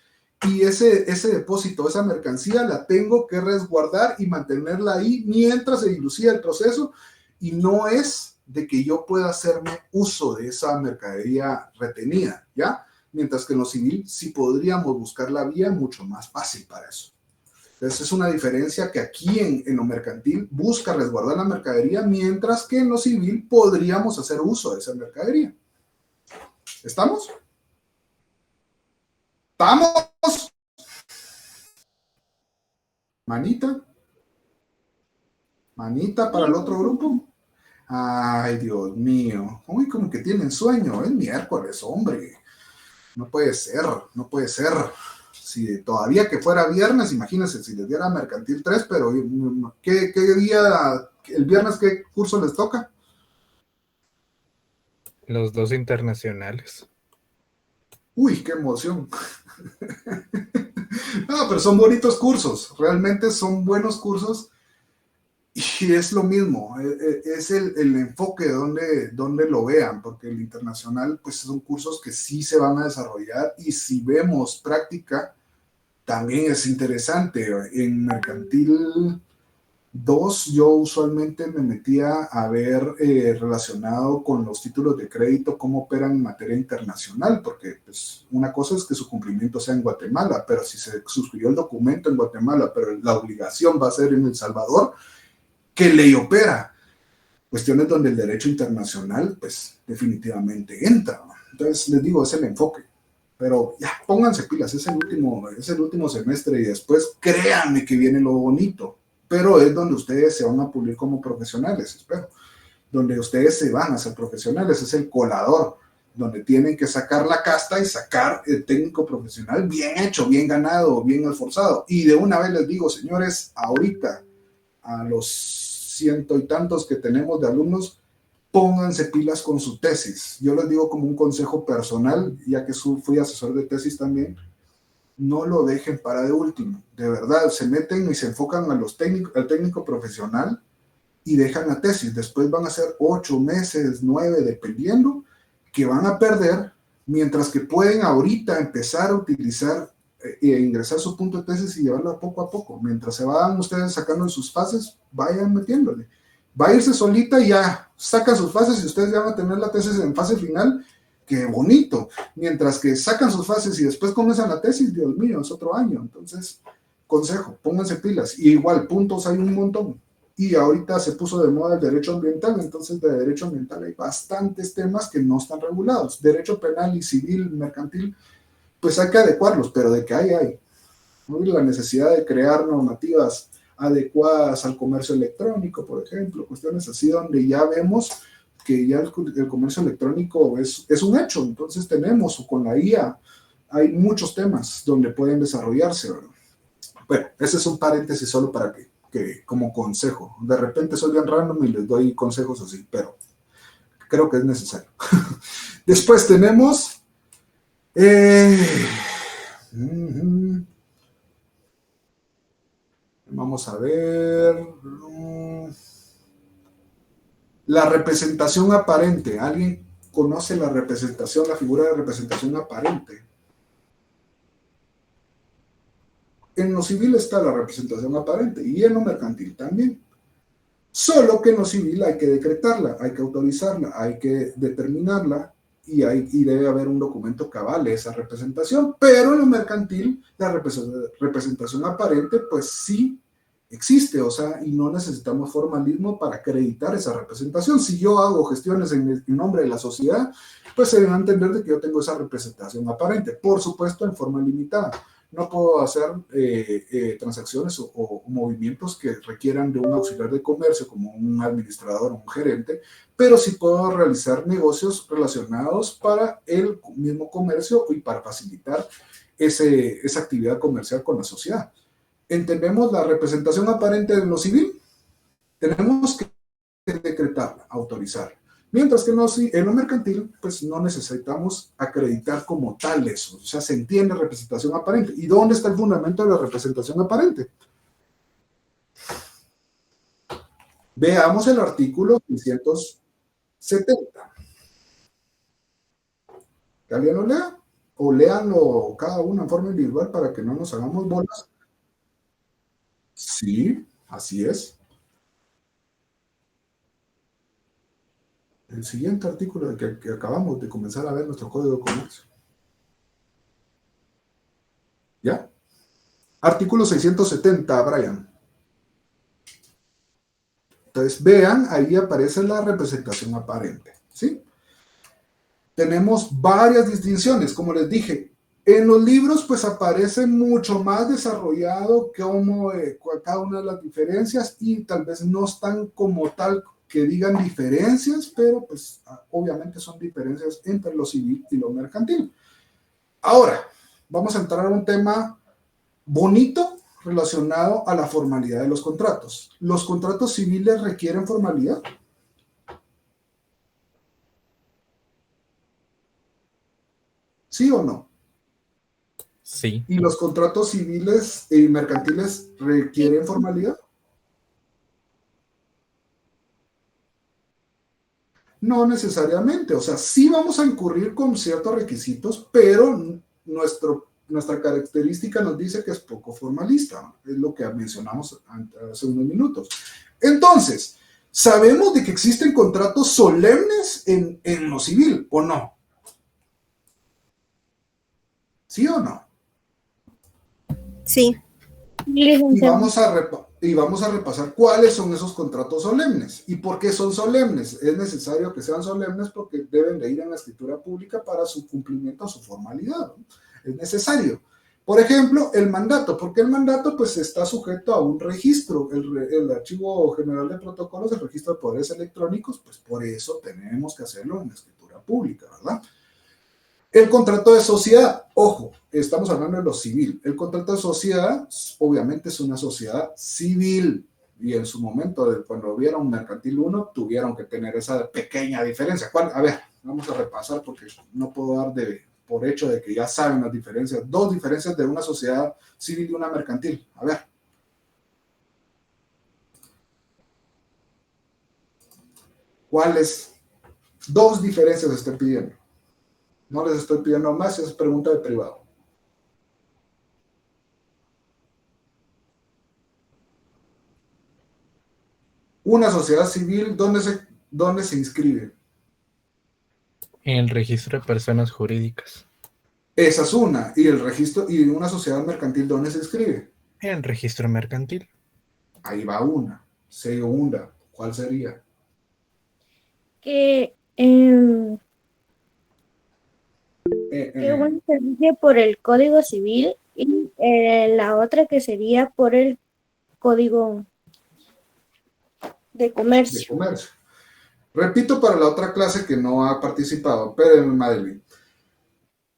y ese depósito, esa mercancía, la tengo que resguardar y mantenerla ahí mientras se dilucida el proceso, y no es de que yo pueda hacerme uso de esa mercadería retenida, ¿ya? Mientras que en lo civil sí podríamos buscar la vía mucho más fácil para eso. Entonces es una diferencia que aquí en lo mercantil busca resguardar la mercadería, mientras que en lo civil podríamos hacer uso de esa mercadería. ¿Estamos? ¿Estamos? Manita. Manita para el otro grupo. Ay, Dios mío. Uy, como que tienen sueño. Es miércoles, hombre. No puede ser, no puede ser. Si todavía que fuera viernes, imagínense si les diera mercantil 3, pero ¿qué día, el viernes, qué curso les toca? Los dos internacionales. Uy, qué emoción. No, pero son bonitos cursos. Realmente son buenos cursos. Y es lo mismo, es el enfoque donde lo vean, porque el internacional pues son cursos que sí se van a desarrollar, y si vemos práctica también es interesante. En mercantil 2 yo usualmente me metía a ver relacionado con los títulos de crédito cómo operan en materia internacional, porque pues, una cosa es que su cumplimiento sea en Guatemala, pero si se suscribió el documento en Guatemala, pero la obligación va a ser en El Salvador, ¿qué ley opera? Cuestiones donde el derecho internacional, pues, definitivamente entra. Entonces, les digo, es el enfoque. Pero ya, pónganse pilas, es el último semestre, y después créanme que viene lo bonito. Pero es donde ustedes se van a pulir como profesionales, espero. Donde ustedes se van a ser profesionales, es el colador, donde tienen que sacar la casta y sacar el técnico profesional bien hecho, bien ganado, bien esforzado. Y de una vez les digo, señores, ahorita, a los 100 y tantos que tenemos de alumnos, pónganse pilas con su tesis. Yo les digo como un consejo personal, ya que fui asesor de tesis también, no lo dejen para de último. De verdad, se meten y se enfocan al técnico profesional y dejan la tesis. Después van a ser 8 meses, 9, dependiendo, que van a perder, mientras que pueden ahorita empezar a utilizar e ingresar su punto de tesis y llevarlo poco a poco. Mientras se van ustedes sacando en sus fases, vayan metiéndole. Va a irse solita y ya sacan sus fases, y ustedes ya van a tener la tesis en fase final. ¡Qué bonito! Mientras que sacan sus fases y después comienzan la tesis, Dios mío, es otro año. Entonces, consejo, pónganse pilas. Y igual, puntos hay un montón. Y ahorita se puso de moda el derecho ambiental, entonces de derecho ambiental hay bastantes temas que no están regulados. Derecho penal y civil, mercantil, pues hay que adecuarlos, pero de que hay. ¿No? La necesidad de crear normativas adecuadas al comercio electrónico, por ejemplo, cuestiones así donde ya vemos que ya el comercio electrónico es un hecho. Entonces tenemos, o con la IA, hay muchos temas donde pueden desarrollarse, ¿verdad? Bueno, ese es un paréntesis solo para que como consejo. De repente soy bien random y les doy consejos así, pero creo que es necesario. Después tenemos vamos a ver la representación aparente. ¿Alguien conoce la figura de representación aparente? En lo civil está la representación aparente y en lo mercantil también. Solo que en lo civil hay que decretarla, hay que autorizarla, hay que determinarla, y debe haber un documento que avale esa representación. Pero en lo mercantil, la representación aparente, pues sí existe, o sea, y no necesitamos formalismo para acreditar esa representación. Si yo hago gestiones en nombre de la sociedad, pues se debe entender de que yo tengo esa representación aparente, por supuesto en forma limitada. No puedo hacer transacciones o movimientos que requieran de un auxiliar de comercio como un administrador o un gerente, pero sí puedo realizar negocios relacionados para el mismo comercio y para facilitar esa actividad comercial con la sociedad. ¿Entendemos la representación aparente de lo civil? Tenemos que decretarla, autorizarla. Mientras que en lo mercantil, pues no necesitamos acreditar como tal eso. O sea, se entiende representación aparente. ¿Y dónde está el fundamento de la representación aparente? Veamos el artículo 670. ¿Que alguien lo lea? O léanlo cada uno en forma individual para que no nos hagamos bolas. Sí, así es. El siguiente artículo que acabamos de comenzar a ver, nuestro Código de Comercio. ¿Ya? Artículo 670, Brian. Entonces, vean, ahí aparece la representación aparente, ¿sí? Tenemos varias distinciones, como les dije. En los libros, pues aparece mucho más desarrollado como cada una de las diferencias y tal vez no están como tal que digan diferencias, pero pues obviamente son diferencias entre lo civil y lo mercantil. Ahora, vamos a entrar a un tema bonito relacionado a la formalidad de los contratos. ¿Los contratos civiles requieren formalidad? ¿Sí o no? Sí. ¿Y los contratos civiles y mercantiles requieren formalidad? No necesariamente, o sea, sí vamos a incurrir con ciertos requisitos, pero nuestra característica nos dice que es poco formalista, es lo que mencionamos hace unos minutos. Entonces, ¿sabemos de que existen contratos solemnes en lo civil o no? ¿Sí o no? Sí. Y vamos a repasar cuáles son esos contratos solemnes y por qué son solemnes. Es necesario que sean solemnes porque deben de ir en la escritura pública para su cumplimiento, su formalidad, ¿no? Es necesario. Por ejemplo, el mandato, porque el mandato pues está sujeto a un registro, el Archivo General de Protocolos, el registro de poderes electrónicos, pues por eso tenemos que hacerlo en la escritura pública, ¿verdad? El contrato de sociedad, ojo, estamos hablando de lo civil. El contrato de sociedad, obviamente, es una sociedad civil. Y en su momento, cuando hubiera un mercantil 1, tuvieron que tener esa pequeña diferencia. ¿Cuál? A ver, vamos a repasar porque no puedo dar por hecho de que ya saben las diferencias. Dos diferencias de una sociedad civil y una mercantil. A ver. ¿Cuáles? Dos diferencias estoy pidiendo. No les estoy pidiendo más, es pregunta de privado. Una sociedad civil, ¿dónde se inscribe? En el registro de personas jurídicas. Esa es una. ¿Y el registro y una sociedad mercantil dónde se inscribe? En el registro mercantil. Ahí va una. Segunda, ¿cuál sería? Que una se rige por el Código Civil y la otra que sería por el Código de Comercio. De comercio. Repito para la otra clase que no ha participado, pero en Madeline.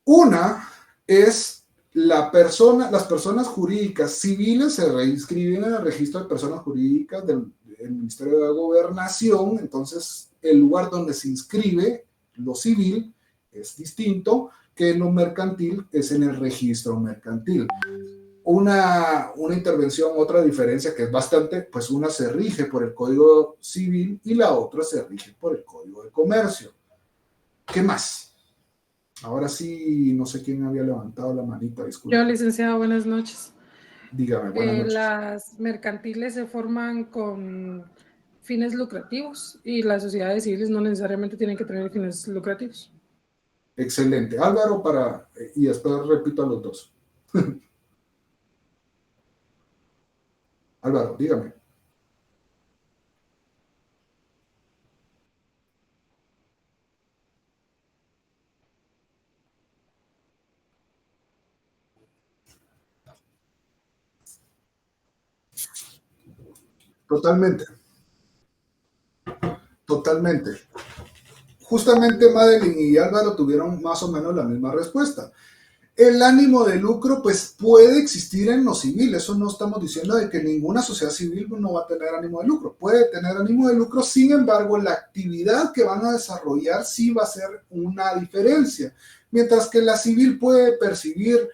Una es las personas jurídicas civiles se reinscriben en el registro de personas jurídicas del Ministerio de Gobernación, entonces el lugar donde se inscribe lo civil es distinto que en lo mercantil, es en el registro mercantil. Una intervención, otra diferencia que es bastante, pues una se rige por el Código Civil y la otra se rige por el Código de Comercio. ¿Qué más? Ahora sí, no sé quién había levantado la manita, disculpe. Yo, licenciado, buenas noches. Dígame, buenas noches. Las mercantiles se forman con fines lucrativos y las sociedades civiles no necesariamente tienen que tener fines lucrativos. Excelente. Álvaro, y después repito a los dos. Álvaro, dígame. Totalmente, totalmente. Justamente Madeline y Álvaro tuvieron más o menos la misma respuesta. El ánimo de lucro pues puede existir en lo civil, eso no estamos diciendo de que ninguna sociedad civil no va a tener ánimo de lucro, puede tener ánimo de lucro, sin embargo la actividad que van a desarrollar sí va a ser una diferencia, mientras que la civil puede percibir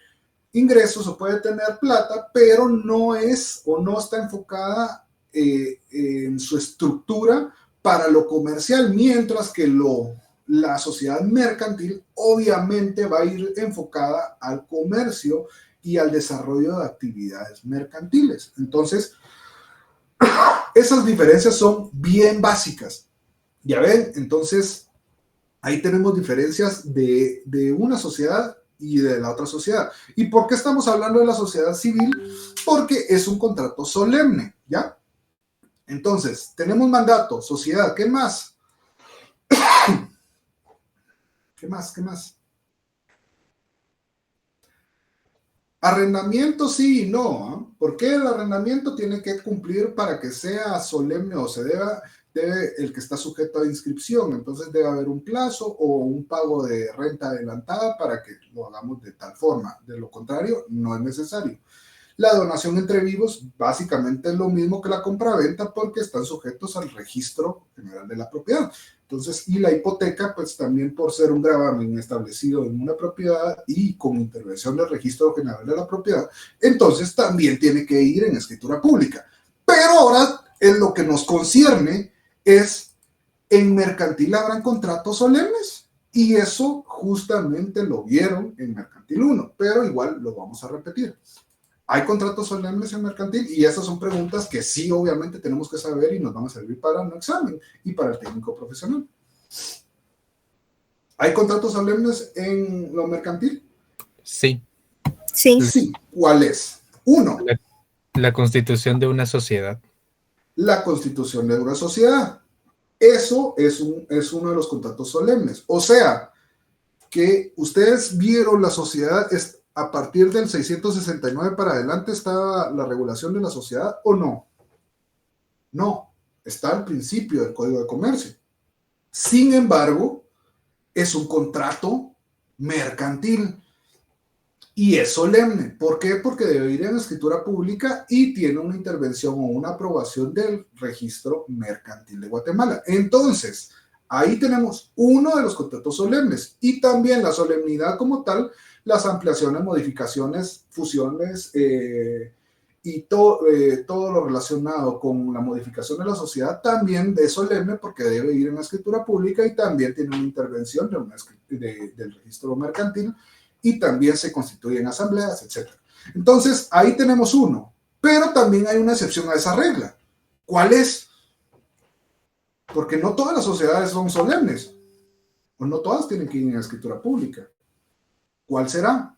ingresos o puede tener plata, pero no es o no está enfocada en su estructura para lo comercial, mientras que la sociedad mercantil obviamente va a ir enfocada al comercio y al desarrollo de actividades mercantiles. Entonces, esas diferencias son bien básicas. Ya ven, entonces ahí tenemos diferencias de una sociedad y de la otra sociedad. ¿Y por qué estamos hablando de la sociedad civil? Porque es un contrato solemne, ¿ya? Entonces, tenemos mandato, sociedad, ¿qué más? ¿Qué más? ¿Qué más? Arrendamiento sí y no, ¿eh? ¿Por qué el arrendamiento tiene que cumplir para que sea solemne o se debe el que está sujeto a inscripción? Entonces debe haber un plazo o un pago de renta adelantada para que lo hagamos de tal forma. De lo contrario, no es necesario. La donación entre vivos básicamente es lo mismo que la compraventa porque están sujetos al registro general de la propiedad. Entonces, y la hipoteca, pues también por ser un gravamen establecido en una propiedad y con intervención del registro general de la propiedad, entonces también tiene que ir en escritura pública. Pero ahora, en lo que nos concierne es, en mercantil habrán contratos solemnes. Y eso justamente lo vieron en Mercantil 1, pero igual lo vamos a repetir. ¿Hay contratos solemnes en mercantil? Y esas son preguntas que sí, obviamente, tenemos que saber y nos van a servir para un examen y para el técnico profesional. ¿Hay contratos solemnes en lo mercantil? Sí. Sí. Sí. ¿Cuál es? Uno. La constitución de una sociedad. La constitución de una sociedad. Eso es uno de los contratos solemnes. O sea, que ustedes vieron la sociedad a partir del 669 para adelante está la regulación de la sociedad o no. No, está al principio del Código de Comercio. Sin embargo, es un contrato mercantil y es solemne. ¿Por qué? Porque debe ir en escritura pública y tiene una intervención o una aprobación del Registro Mercantil de Guatemala. Entonces, ahí tenemos uno de los contratos solemnes y también la solemnidad como tal, las ampliaciones, modificaciones, fusiones y todo lo relacionado con la modificación de la sociedad también es solemne porque debe ir en la escritura pública y también tiene una intervención del registro mercantil y también se constituyen asambleas, etc. Entonces, ahí tenemos uno, pero también hay una excepción a esa regla. ¿Cuál es? Porque no todas las sociedades son solemnes, o no todas tienen que ir en la escritura pública. ¿Cuál será?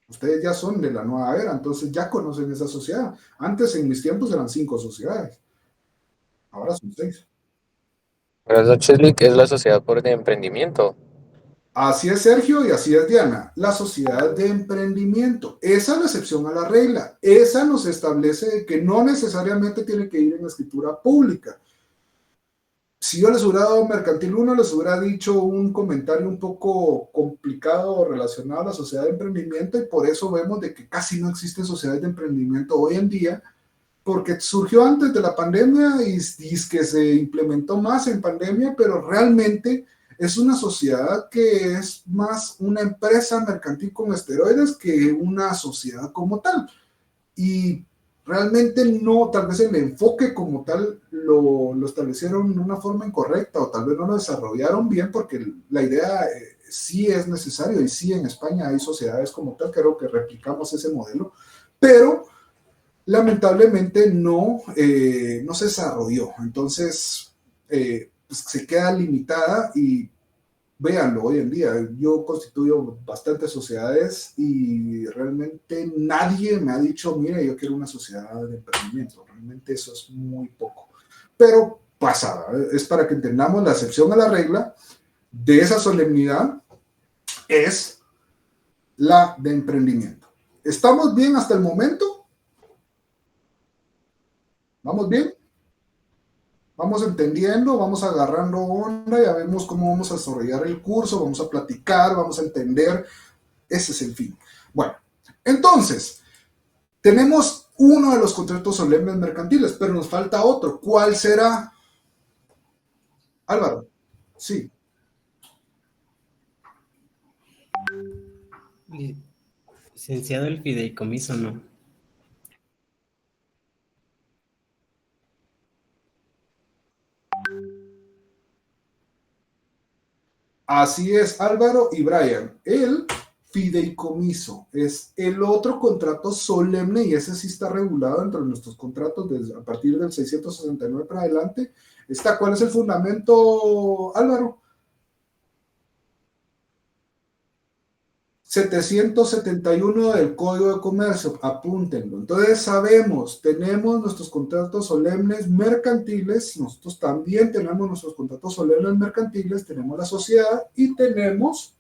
Ustedes ya son de la nueva era, entonces ya conocen esa sociedad. Antes, en mis tiempos, eran 5 sociedades. Ahora son 6. Buenas noches, Lick. Es la Sociedad por de Emprendimiento. Así es, Sergio, y así es, Diana. La sociedad de emprendimiento. Esa es la excepción a la regla. Esa nos establece que no necesariamente tiene que ir en la escritura pública. Si yo les hubiera dado Mercantil 1, les hubiera dicho un comentario un poco complicado relacionado a la sociedad de emprendimiento y por eso vemos de que casi no existen sociedades de emprendimiento hoy en día, porque surgió antes de la pandemia y es que se implementó más en pandemia, pero realmente es una sociedad que es más una empresa mercantil con esteroides que una sociedad como tal. Y realmente no, tal vez el enfoque como tal lo establecieron de una forma incorrecta o tal vez no lo desarrollaron bien porque la idea sí es necesario y sí en España hay sociedades como tal, creo que replicamos ese modelo, pero lamentablemente no se desarrolló, entonces pues se queda limitada y véanlo hoy en día. Yo constituyo bastantes sociedades y realmente nadie me ha dicho, mire, yo quiero una sociedad de emprendimiento. Realmente eso es muy poco. Pero pasa, es para que entendamos la excepción a la regla de esa solemnidad es la de emprendimiento. ¿Estamos bien hasta el momento? ¿Vamos bien? Vamos entendiendo, vamos agarrando onda, ya vemos cómo vamos a desarrollar el curso, vamos a platicar, vamos a entender. Ese es el fin. Bueno, entonces, tenemos uno de los contratos solemnes mercantiles, pero nos falta otro. ¿Cuál será? Álvaro, sí. Licenciado, el fideicomiso, ¿no? Así es, Álvaro y Brian. El fideicomiso es el otro contrato solemne y ese sí está regulado entre nuestros contratos a partir del 669 para adelante. ¿Cuál es el fundamento, Álvaro? 771 del Código de Comercio, apúntenlo. Entonces sabemos, tenemos nuestros contratos solemnes mercantiles, nosotros también tenemos nuestros contratos solemnes mercantiles, tenemos la sociedad y tenemos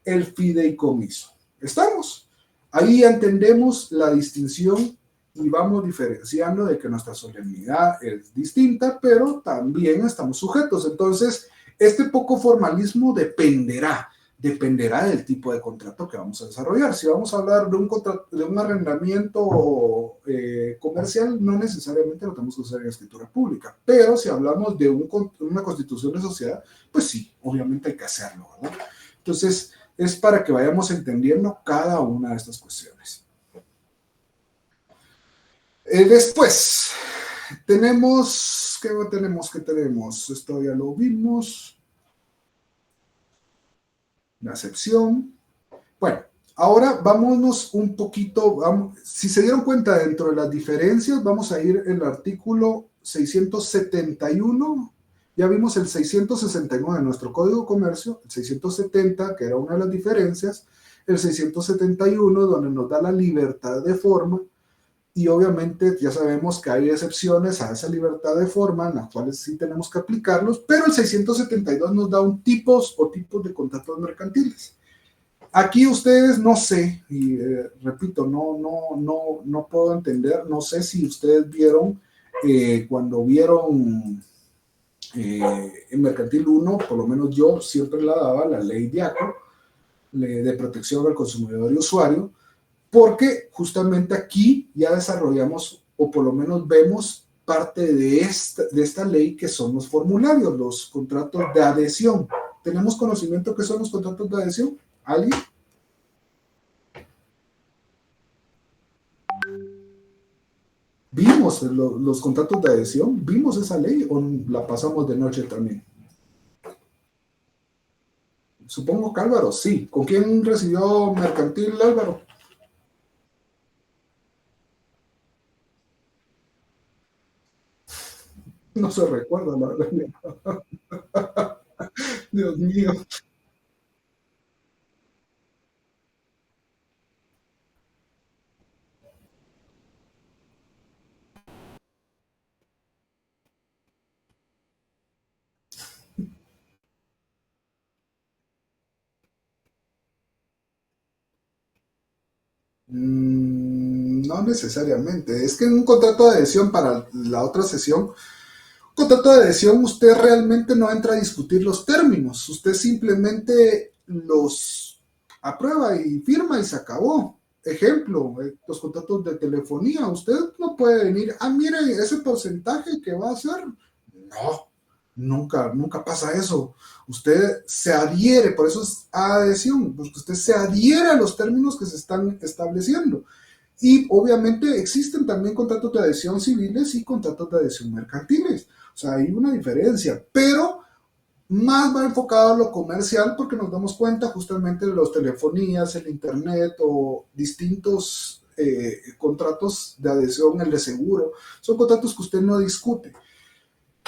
el fideicomiso. ¿Estamos? Ahí entendemos la distinción y vamos diferenciando de que nuestra solemnidad es distinta, pero también estamos sujetos. Entonces, este poco formalismo dependerá del tipo de contrato que vamos a desarrollar. Si vamos a hablar de un arrendamiento comercial, no necesariamente lo tenemos que usar en escritura pública, pero si hablamos de una constitución de sociedad, pues sí, obviamente hay que hacerlo, ¿verdad? Entonces, es para que vayamos entendiendo cada una de estas cuestiones. Después, tenemos, ¿qué tenemos? Esto ya lo vimos. La acepción. Bueno, ahora vámonos un poquito, si se dieron cuenta dentro de las diferencias, vamos a ir el artículo 671, ya vimos el 669 de nuestro Código de Comercio, el 670, que era una de las diferencias, el 671, donde nos da la libertad de forma, y obviamente ya sabemos que hay excepciones a esa libertad de forma, en las cuales sí tenemos que aplicarlos, pero el 672 nos da tipos de contratos mercantiles. Aquí ustedes no sé, y repito, no puedo entender, no sé si ustedes vieron, cuando vieron en Mercantil 1, por lo menos yo siempre la daba, la ley DIACO, de protección al consumidor y usuario, porque justamente aquí ya desarrollamos, o por lo menos vemos parte de esta ley que son los formularios, los contratos de adhesión. ¿Tenemos conocimiento qué son los contratos de adhesión? ¿Alguien? ¿Vimos los contratos de adhesión? ¿Vimos esa ley o la pasamos de noche también? Supongo que Álvaro, sí. ¿Con quién recibió Mercantil, Álvaro? No se recuerda, la verdad. Dios mío. No necesariamente. Es que en un contrato de adhesión, para la otra sesión, contrato de adhesión, usted realmente no entra a discutir los términos, usted simplemente los aprueba y firma y se acabó. Ejemplo, los contratos de telefonía, usted no puede venir, mire, ese porcentaje que va a hacer, no, nunca pasa eso. Usted se adhiere, por eso es adhesión, porque usted se adhiere a los términos que se están estableciendo. Y obviamente existen también contratos de adhesión civiles y contratos de adhesión mercantiles. O sea, hay una diferencia, pero más va enfocado a lo comercial porque nos damos cuenta justamente de las telefonías, el internet o distintos contratos de adhesión, el de seguro. Son contratos que usted no discute.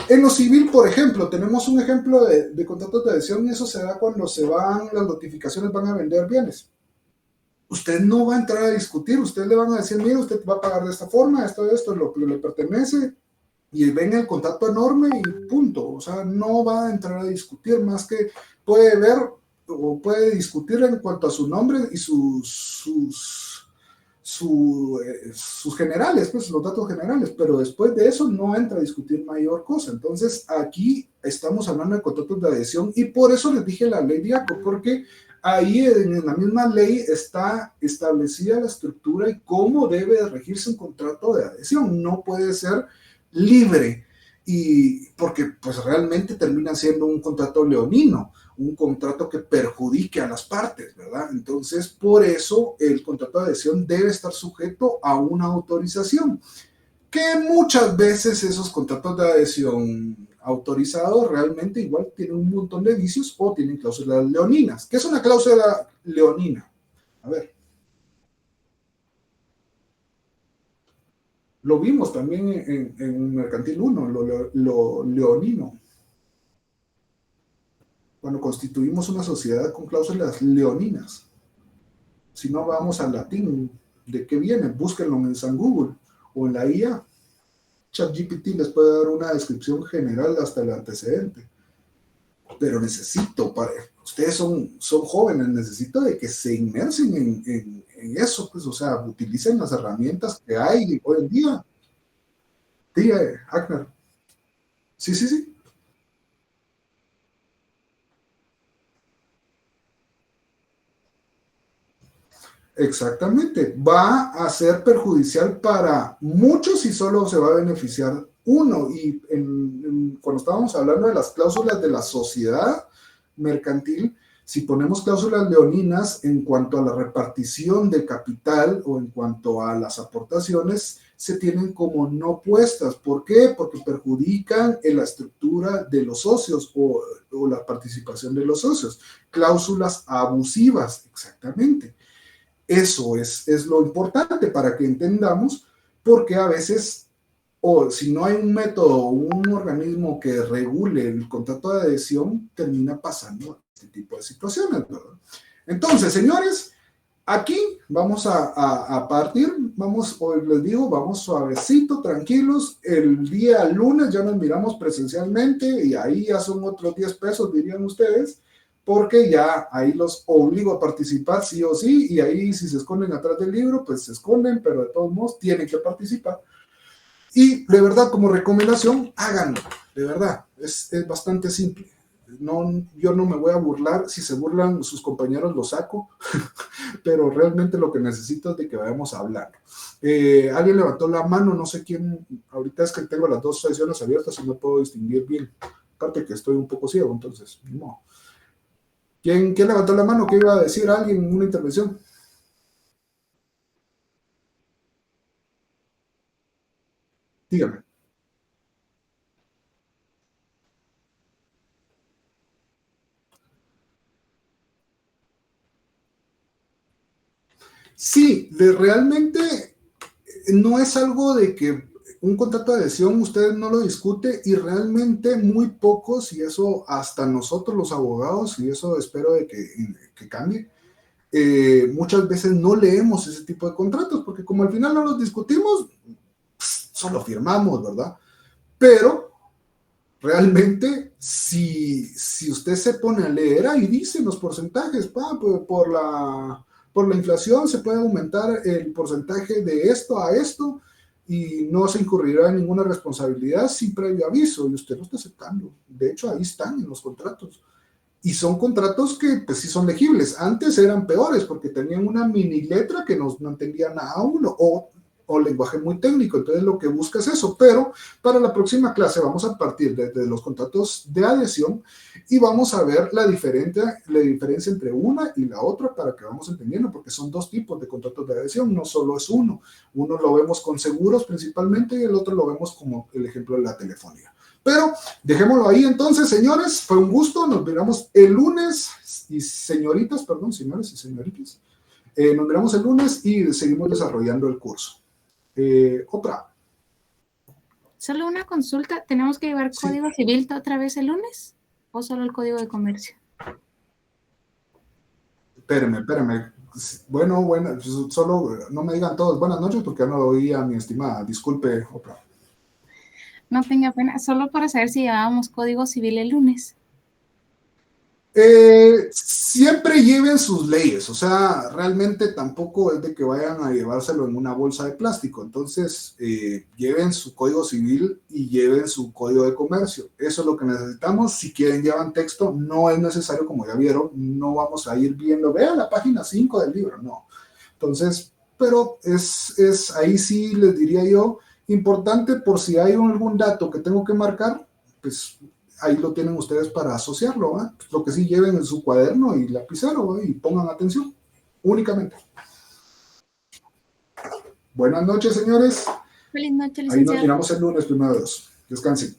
En lo civil, por ejemplo, tenemos un ejemplo de contratos de adhesión y eso se da cuando se van, las notificaciones van a vender bienes. Usted no va a entrar a discutir, usted le van a decir, mire, usted va a pagar de esta forma, esto es lo que le pertenece, y ven el contrato enorme y punto. O sea, no va a entrar a discutir, más que puede ver o puede discutir en cuanto a su nombre y sus generales, pues los datos generales, pero después de eso no entra a discutir mayor cosa. Entonces aquí estamos hablando de contratos de adhesión y por eso les dije la ley Diaco, porque ahí en la misma ley está establecida la estructura y cómo debe de regirse un contrato de adhesión. No puede ser libre y porque pues realmente termina siendo un contrato leonino, un contrato que perjudique a las partes, ¿verdad? Entonces, por eso el contrato de adhesión debe estar sujeto a una autorización, que muchas veces esos contratos de adhesión autorizados realmente igual tienen un montón de vicios o tienen cláusulas leoninas. ¿Qué es una cláusula leonina? A ver. Lo vimos también en Mercantil 1, lo leonino. Cuando constituimos una sociedad con cláusulas leoninas. Si no vamos al latín, ¿de qué viene? Búsquenlo en San Google o en la IA. ChatGPT les puede dar una descripción general hasta el antecedente. Pero necesito, ustedes son jóvenes, necesito de que se inmersen en eso, pues, o sea, utilicen las herramientas que hay hoy en día. Sí, Agner. Sí. Exactamente. Va a ser perjudicial para muchos y solo se va a beneficiar uno. Y cuando estábamos hablando de las cláusulas de la sociedad mercantil, si ponemos cláusulas leoninas en cuanto a la repartición de capital o en cuanto a las aportaciones, se tienen como no puestas. ¿Por qué? Porque perjudican en la estructura de los socios o la participación de los socios. Cláusulas abusivas, exactamente. Eso es lo importante para que entendamos, porque a veces, o si no hay un método, un organismo que regule el contrato de adhesión, termina pasando este tipo de situaciones, ¿verdad? Entonces, señores, aquí vamos a partir, hoy les digo, vamos suavecito, tranquilos. El día lunes ya nos miramos presencialmente y ahí ya son otros 10 pesos, dirían ustedes, porque ya ahí los obligo a participar sí o sí, y ahí si se esconden atrás del libro, pues se esconden, pero de todos modos tienen que participar. Y de verdad, como recomendación, háganlo, de verdad, es bastante simple. Yo no me voy a burlar, si se burlan sus compañeros los saco, pero realmente lo que necesito es de que vayamos hablando. Alguien levantó la mano, no sé quién, ahorita es que tengo las dos sesiones abiertas y no puedo distinguir bien, aparte que estoy un poco ciego, entonces, no. ¿Quién levantó la mano? ¿Qué iba a decir alguien en una intervención? Dígame. Sí, realmente no es algo de que un contrato de adhesión usted no lo discute y realmente muy pocos, y eso hasta nosotros los abogados, y eso espero de que cambie, muchas veces no leemos ese tipo de contratos, porque como al final no los discutimos, solo firmamos, ¿verdad? Pero realmente, si usted se pone a leer, ahí dicen los porcentajes, por la inflación se puede aumentar el porcentaje de esto a esto y no se incurrirá en ninguna responsabilidad sin previo aviso, y usted lo está aceptando. De hecho, ahí están en los contratos. Y son contratos que pues sí son legibles. Antes eran peores porque tenían una mini letra que no entendía nada a uno o lenguaje muy técnico. Entonces lo que busca es eso. Pero para la próxima clase vamos a partir de los contratos de adhesión y vamos a ver la diferencia entre una y la otra para que vamos entendiendo, porque son dos tipos de contratos de adhesión, no solo es uno. Uno lo vemos con seguros principalmente y el otro lo vemos como el ejemplo de la telefonía. Pero dejémoslo ahí entonces, señores, fue un gusto, nos veremos el lunes, señores y señoritas, nos veremos el lunes y seguimos desarrollando el curso. Otra. Solo una consulta, ¿tenemos que llevar Sí. Código Civil otra vez el lunes? ¿O solo el Código de Comercio? Espérame. Bueno, solo no me digan todos buenas noches porque ya no lo oía mi estimada. Disculpe, Oprah. No tenga pena, solo para saber si llevábamos Código Civil el lunes. Siempre lleven sus leyes, o sea, realmente tampoco es de que vayan a llevárselo en una bolsa de plástico. Entonces, lleven su código civil y lleven su código de comercio. Eso es lo que necesitamos. Si quieren, llevan texto, no es necesario, como ya vieron, no vamos a ir viendo, vean la página 5 del libro, no. Entonces, pero es ahí sí les diría yo, importante por si hay algún dato que tengo que marcar, pues ahí lo tienen ustedes para asociarlo, ¿eh? Lo que sí, lleven en su cuaderno y lapicero, ¿eh? Y pongan atención, únicamente. Buenas noches, señores. Feliz noche, Ahí nos licenciado. miramos el lunes, primero de Dios. Descansen.